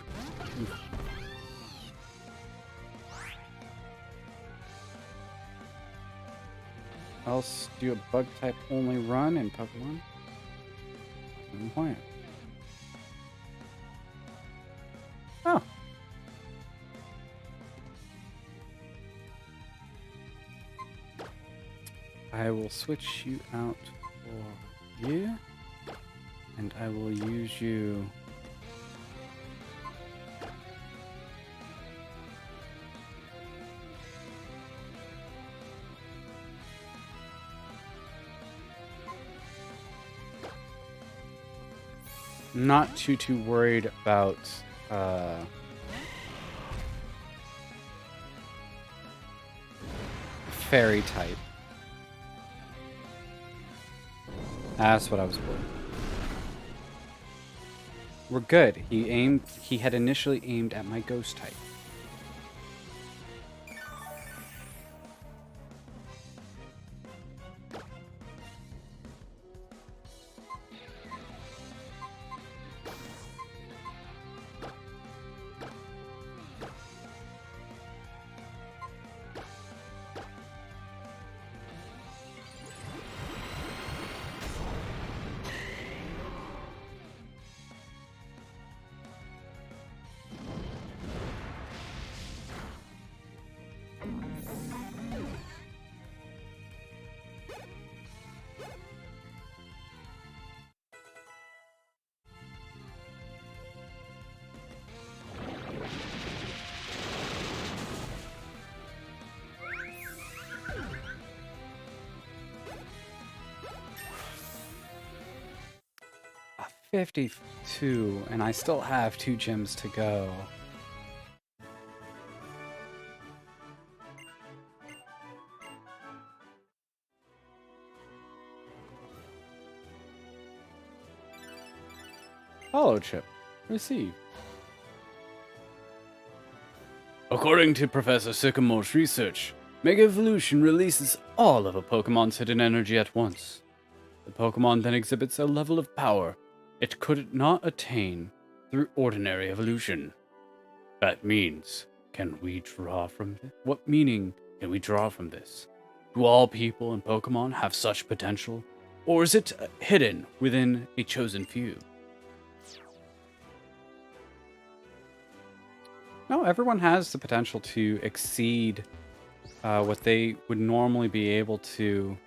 Else do a Bug type only run in Pokemon? Point. Oh. I will switch you out for you. And I will use you. Not too worried about Fairy type. That's what I was worried. We're good. He had initially aimed at my Ghost type. A 52, and I still have 2 gems to go. Hollow chip. Receive. According to Professor Sycamore's research, Mega Evolution releases all of a Pokemon's hidden energy at once. The Pokemon then exhibits a level of power it could not attain through ordinary evolution. That means, can we draw from this? What meaning can we draw from this? Do all people and Pokemon have such potential? Or is it hidden within a chosen few? No, everyone has the potential to exceed what they would normally be able to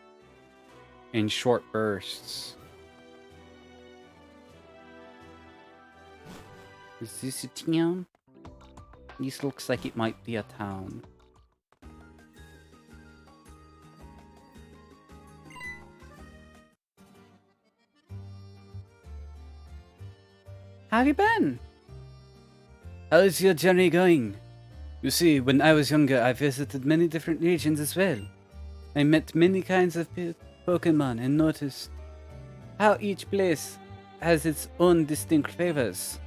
in short bursts. Is this a town? This looks like it might be a town. How have you been? How's your journey going? You see, when I was younger, I visited many different regions as well. I met many kinds of Pokemon and noticed how each place has its own distinct flavors.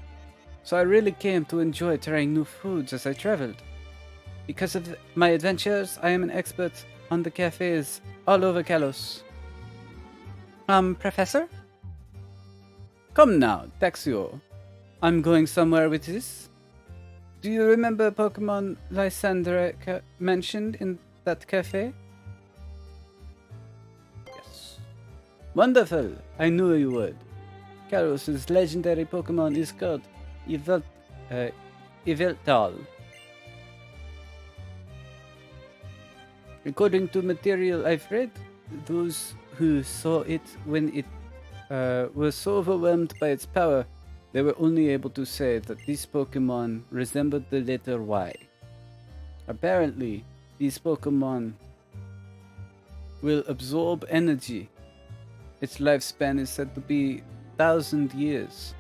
So I really came to enjoy trying new foods as I traveled. Because of my adventures, I am an expert on the cafes all over Kalos. Professor? Come now, Taxio. I'm going somewhere with this. Do you remember Pokemon Lysandra mentioned in that cafe? Yes. Wonderful. I knew you would. Kalos' legendary Pokemon is called Yveltal. According to material I've read, those who saw it when it was so overwhelmed by its power, they were only able to say that this Pokemon resembled the letter Y. Apparently, these Pokemon will absorb energy. Its lifespan is said to be 1,000 years.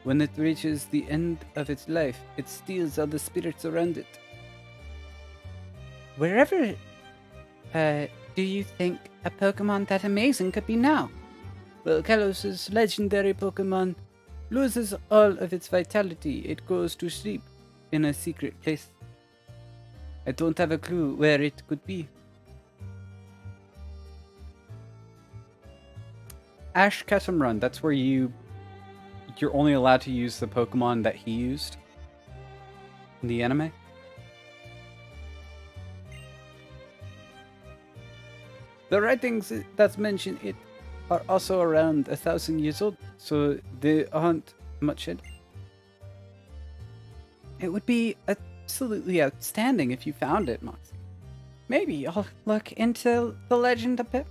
When it reaches the end of its life, it steals all the spirits around it. Wherever do you think a Pokemon that amazing could be now? Well, Kalos' legendary Pokemon loses all of its vitality. It goes to sleep in a secret place. I don't have a clue where it could be. Ash Ketchum Run, that's where you're only allowed to use the Pokemon that he used in the anime. The writings that mention it are also around 1,000 years old, so they aren't much in. It would be absolutely outstanding if you found it, Moxie. Maybe I'll look into the legend a bit.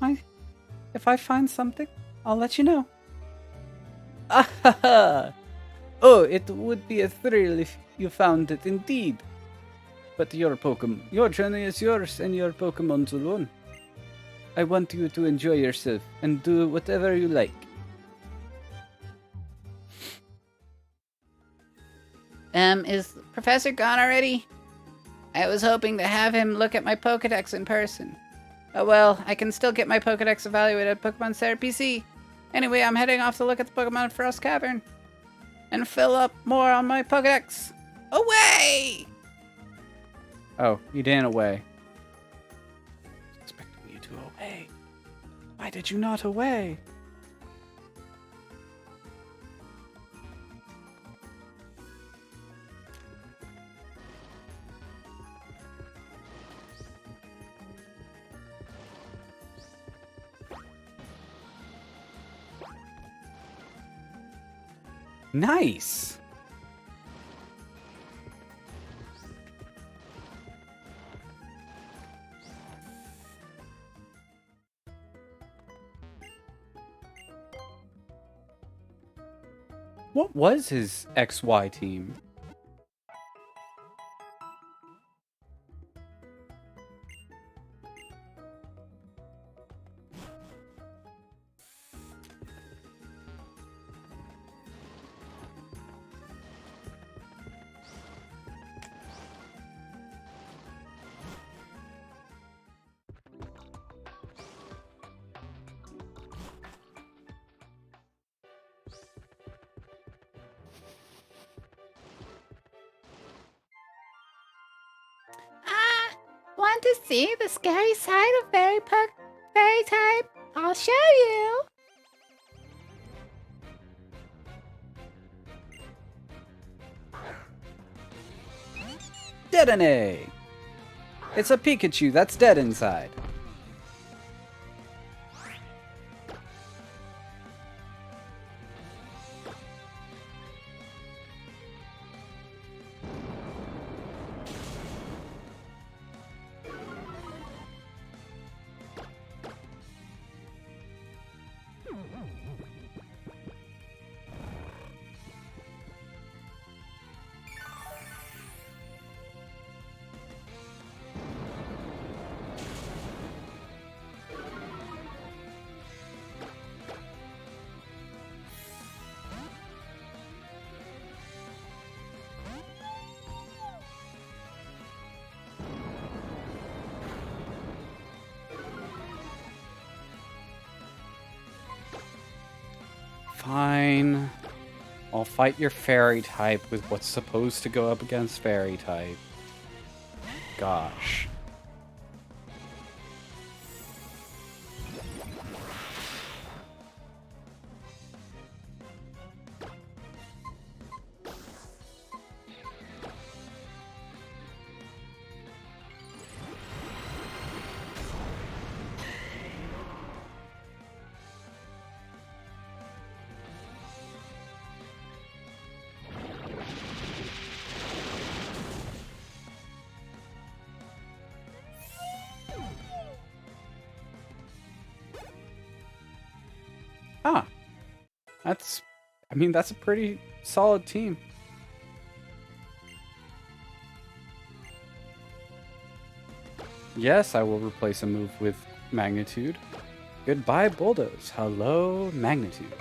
If I find something, I'll let you know. Ah, oh, it would be a thrill if you found it indeed. But your journey is yours and your Pokemon's alone. I want you to enjoy yourself and do whatever you like. Is Professor gone already? I was hoping to have him look at my Pokedex in person. Oh well, I can still get my Pokedex evaluated at Pokemon Center PC. Anyway, I'm heading off to look at the Pokemon in Frost Cavern and fill up more on my Pokedex. Away! Oh, you ran away. Expecting you to obey. Why did you not obey? Nice! What was his XY team? Want to see the scary side of fairy type? I'll show you. Detonate! It's a Pikachu that's dead inside. Fine. I'll fight your fairy type with what's supposed to go up against fairy type. Gosh. Ah, that's a pretty solid team. Yes, I will replace a move with Magnitude. Goodbye, Bulldoze. Hello, Magnitude.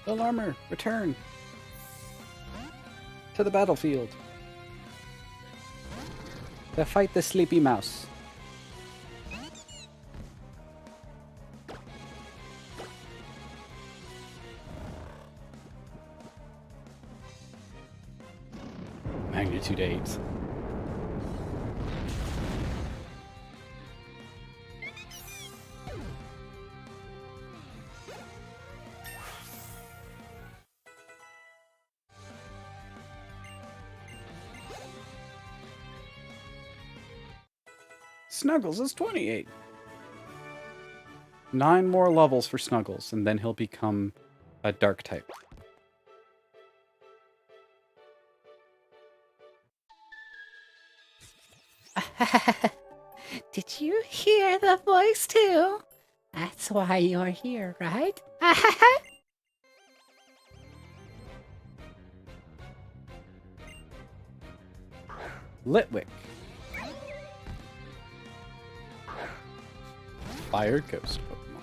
Full armor, return to the battlefield to fight the sleepy mouse. Magnitude 8. Snuggles is 28. 9 more levels for Snuggles, and then he'll become a dark type. Did you hear the voice too? That's why you're here, right? Litwick. Fire Ghost Pokemon.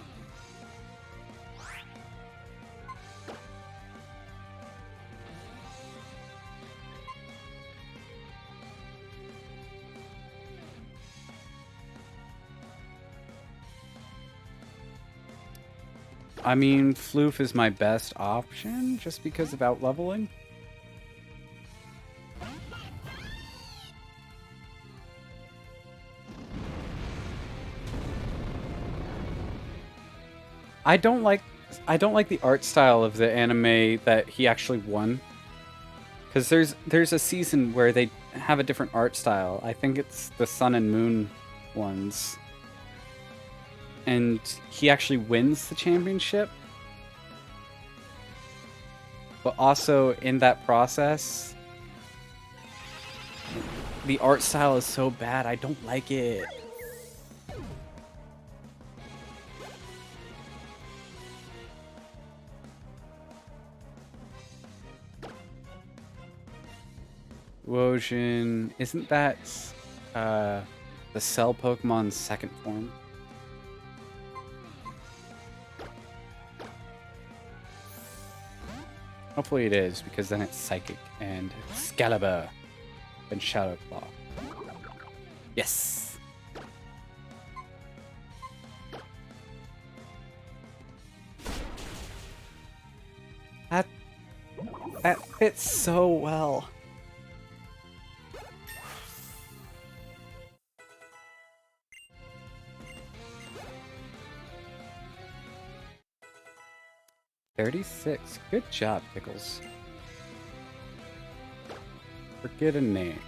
I mean, Floof is my best option just because of out-leveling. I don't like the art style of the anime that he actually won. Because there's a season where they have a different art style. I think it's the Sun and Moon ones. And he actually wins the championship. But also in that process, the art style is so bad, I don't like it. Wojin, isn't that the Cell Pokemon's second form? Hopefully it is, because then it's Psychic and Excalibur and Shadow Claw. Yes! That fits so well. $36. Good job, Pickles. Forget a name.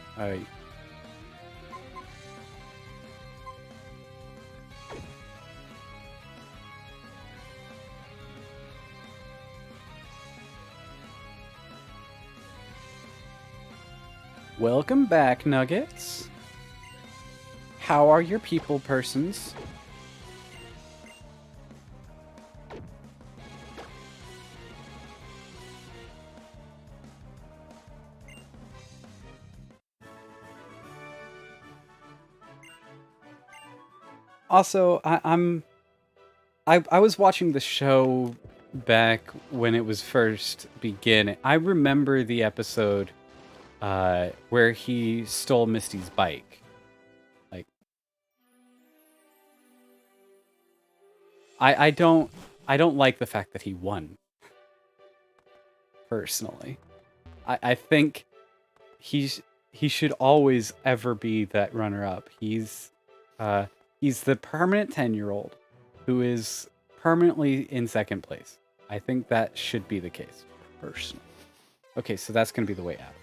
Welcome back, Nuggets. How are your people persons? Also, I was watching the show back when it was first beginning. I remember the episode where he stole Misty's bike. Like, I don't like the fact that he won. Personally, I think he should always ever be that runner-up. He's the permanent 10-year-old who is permanently in second place. I think that should be the case, personally. Okay, so that's going to be the way out.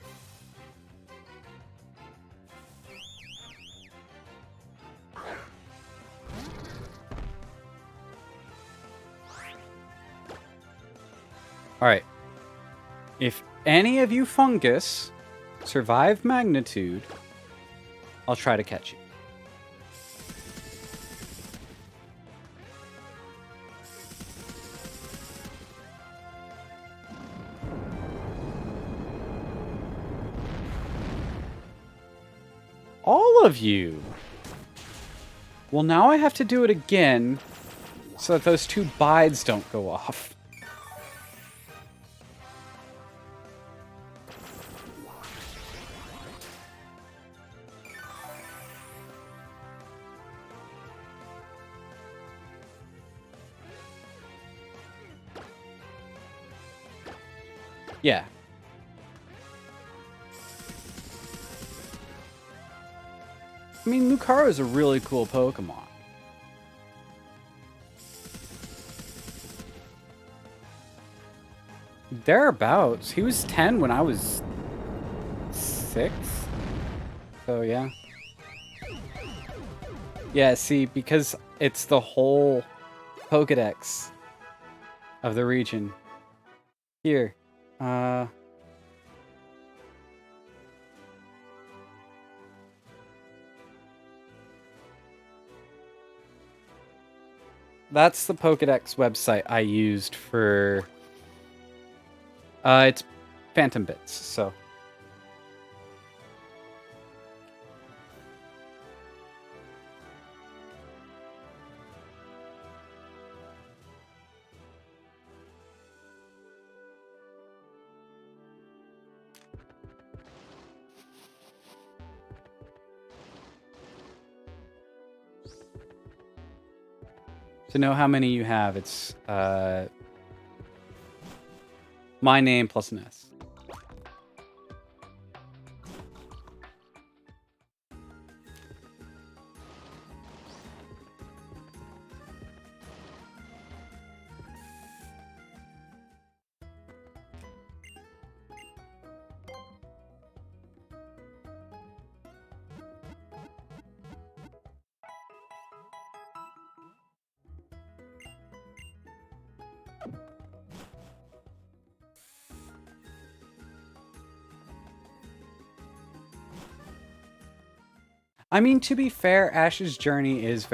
All right. If any of you fungus survive magnitude, I'll try to catch you. All of you! Well, now I have to do it again so that those 2 bides don't go off. Yeah. I mean, Lucario is a really cool Pokemon. Thereabouts. He was 10 when I was 6. So, yeah. Yeah, see, because it's the whole Pokedex of the region. Here. That's the Pokedex website I used for... it's Phantom Bits, so... To know how many you have, it's my name plus an S. I mean, to be fair, Ash's journey is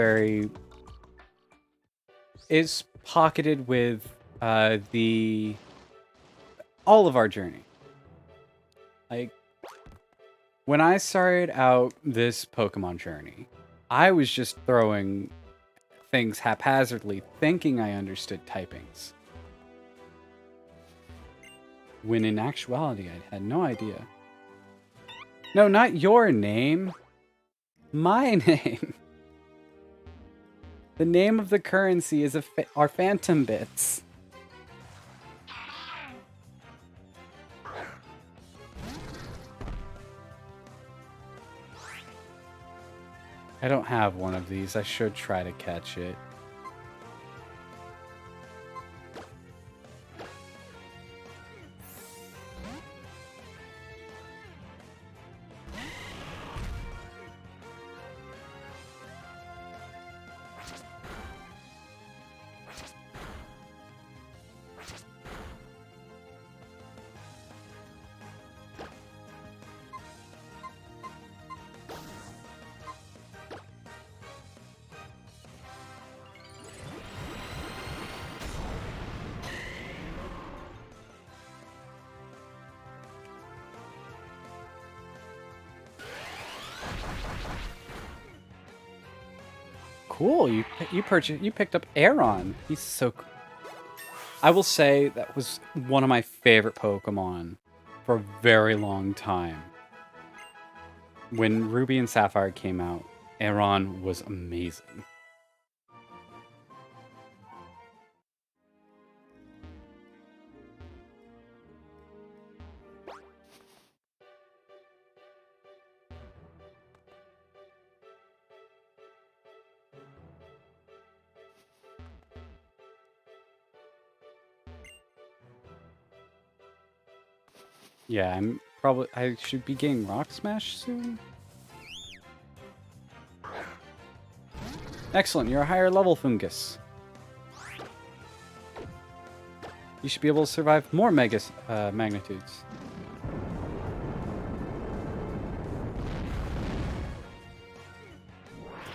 pocketed with all of our journey. Like, when I started out this Pokemon journey, I was just throwing things haphazardly, thinking I understood typings. When in actuality, I had no idea. No, not your name. My name. The name of the currency is our Phantom Bits. I don't have one of these. I should try to catch it. Cool, you picked up Aeron. He's so cool. I will say that was one of my favorite Pokemon for a very long time. When Ruby and Sapphire came out, Aron was amazing. Yeah, I should be getting Rock Smash soon. Excellent, you're a higher level fungus. You should be able to survive more magnitudes.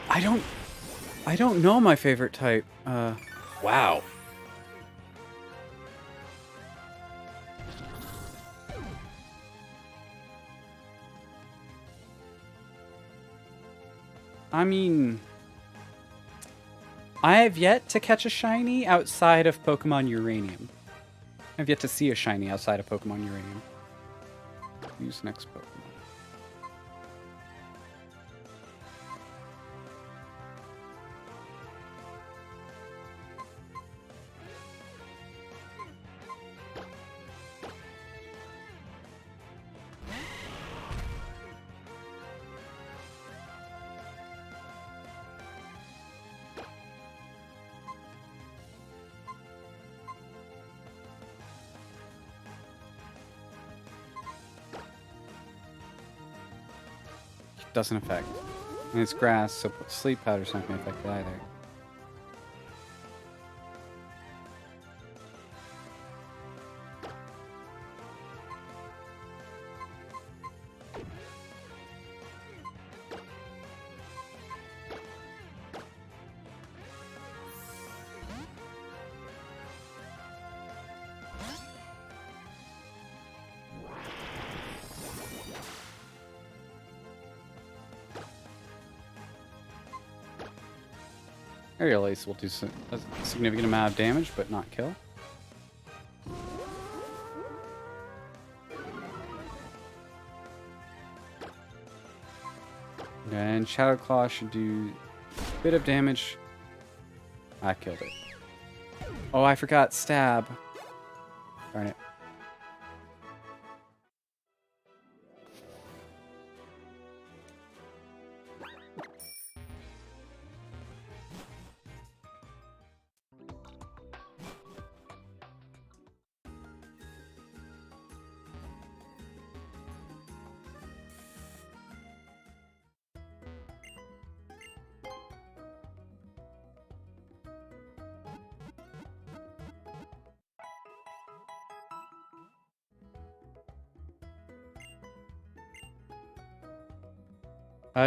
I don't know my favorite type. Wow. I mean, I have yet to catch a shiny outside of Pokemon Uranium. I've yet to see a shiny outside of Pokemon Uranium. Use next Pokemon. Doesn't affect. And it's grass, so sleep powder's not going to affect it either. Aerial Ace will do a significant amount of damage, but not kill. And Shadow Claw should do a bit of damage. I killed it. Oh, I forgot Stab. Darn it.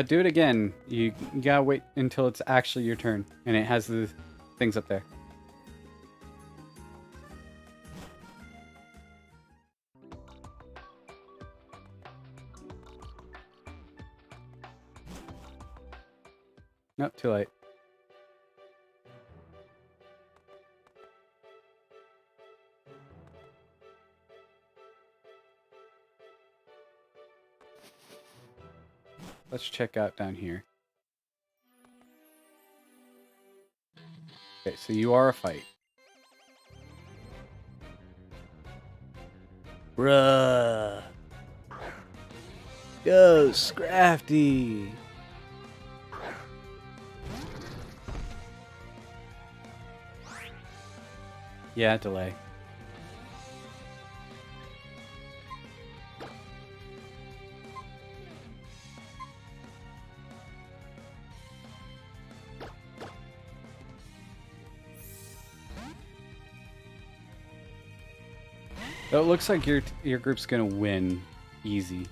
Do it again. You gotta wait until it's actually your turn, and it has the things up there. Nope, too late. Let's check out down here. Okay, so you are a fight. Bruh. Go, Scruppy. Yeah, delay. It looks like your group's gonna win easy.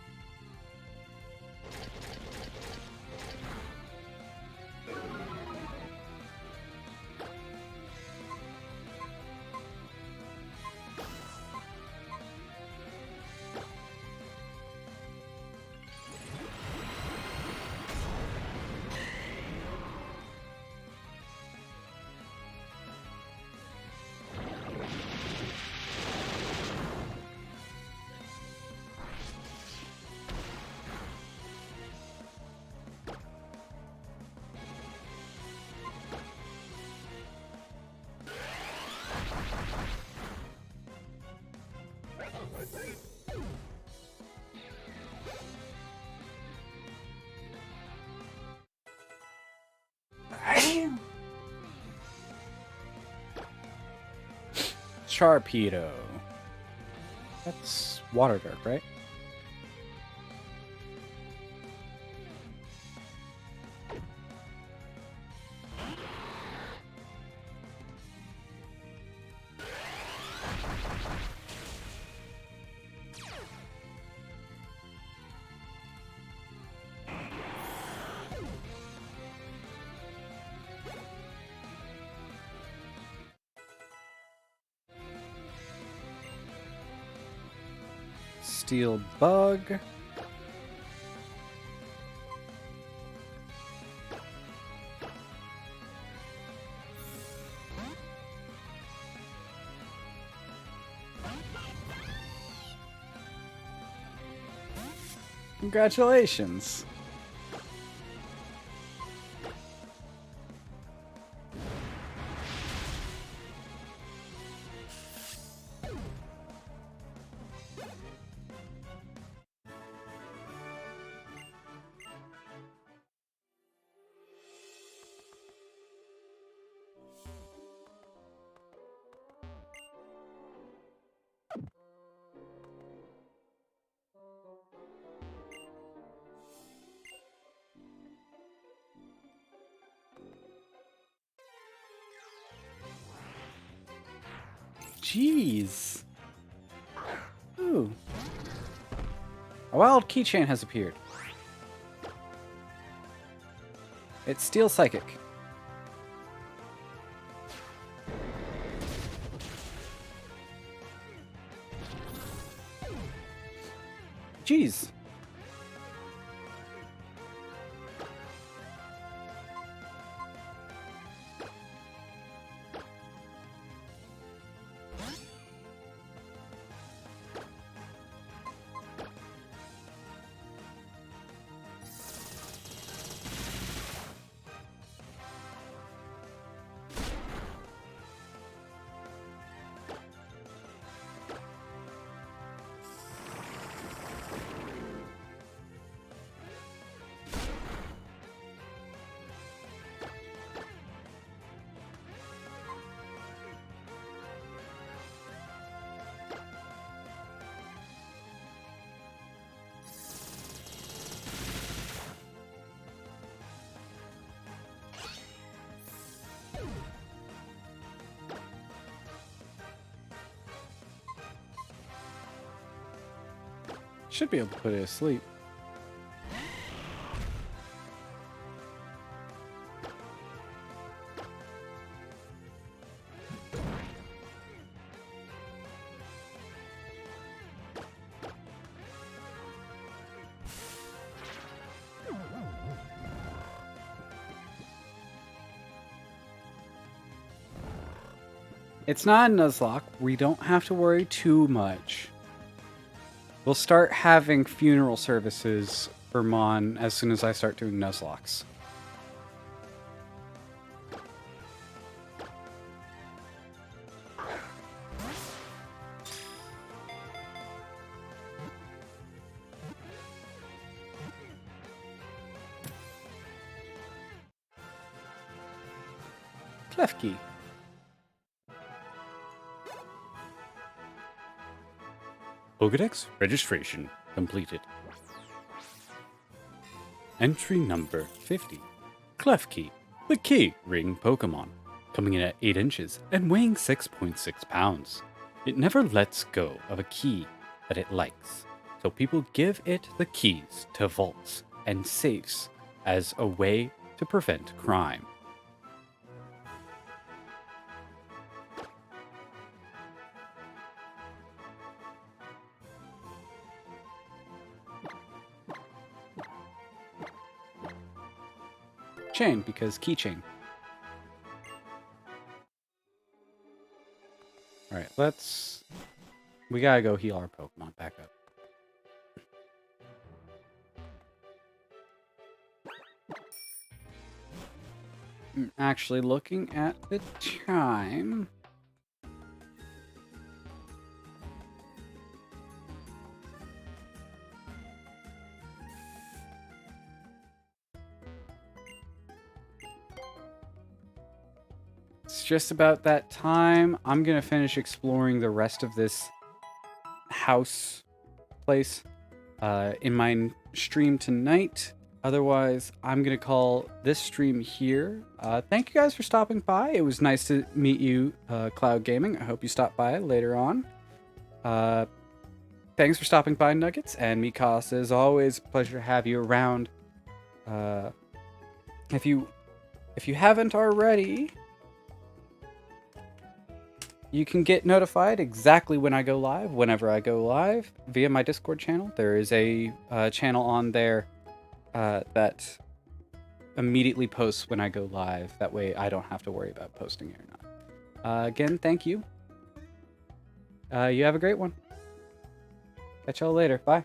Sharpedo. That's Water Dirk, right? Steel Bug. Congratulations. Jeez. Ooh. A wild keychain has appeared. It's Steel Psychic. Jeez. Should be able to put it asleep. It's not a Nuzlocke. We don't have to worry too much. We'll start having funeral services for Mon as soon as I start doing Nuzlocks. Klefki. Pokédex registration completed. Entry number 50. Klefki, the key ring Pokemon, coming in at 8 inches and weighing 6.6 pounds. It never lets go of a key that it likes, so people give it the keys to vaults and safes as a way to prevent crime. Chain, because keychain. Alright, we gotta go heal our Pokemon back up. I'm actually looking at the time. It's just about that time. I'm gonna finish exploring the rest of this house place in my stream tonight. Otherwise, I'm gonna call this stream here. Thank you guys for stopping by. It was nice to meet you, Cloud Gaming. I hope you stop by later on. Thanks for stopping by, Nuggets, and Mikasa. As always, pleasure to have you around. If you haven't already, you can get notified exactly when I go live, whenever I go live, via my Discord channel. There is a channel on there that immediately posts when I go live. That way I don't have to worry about posting it or not. Again, thank you. You have a great one. Catch y'all later. Bye.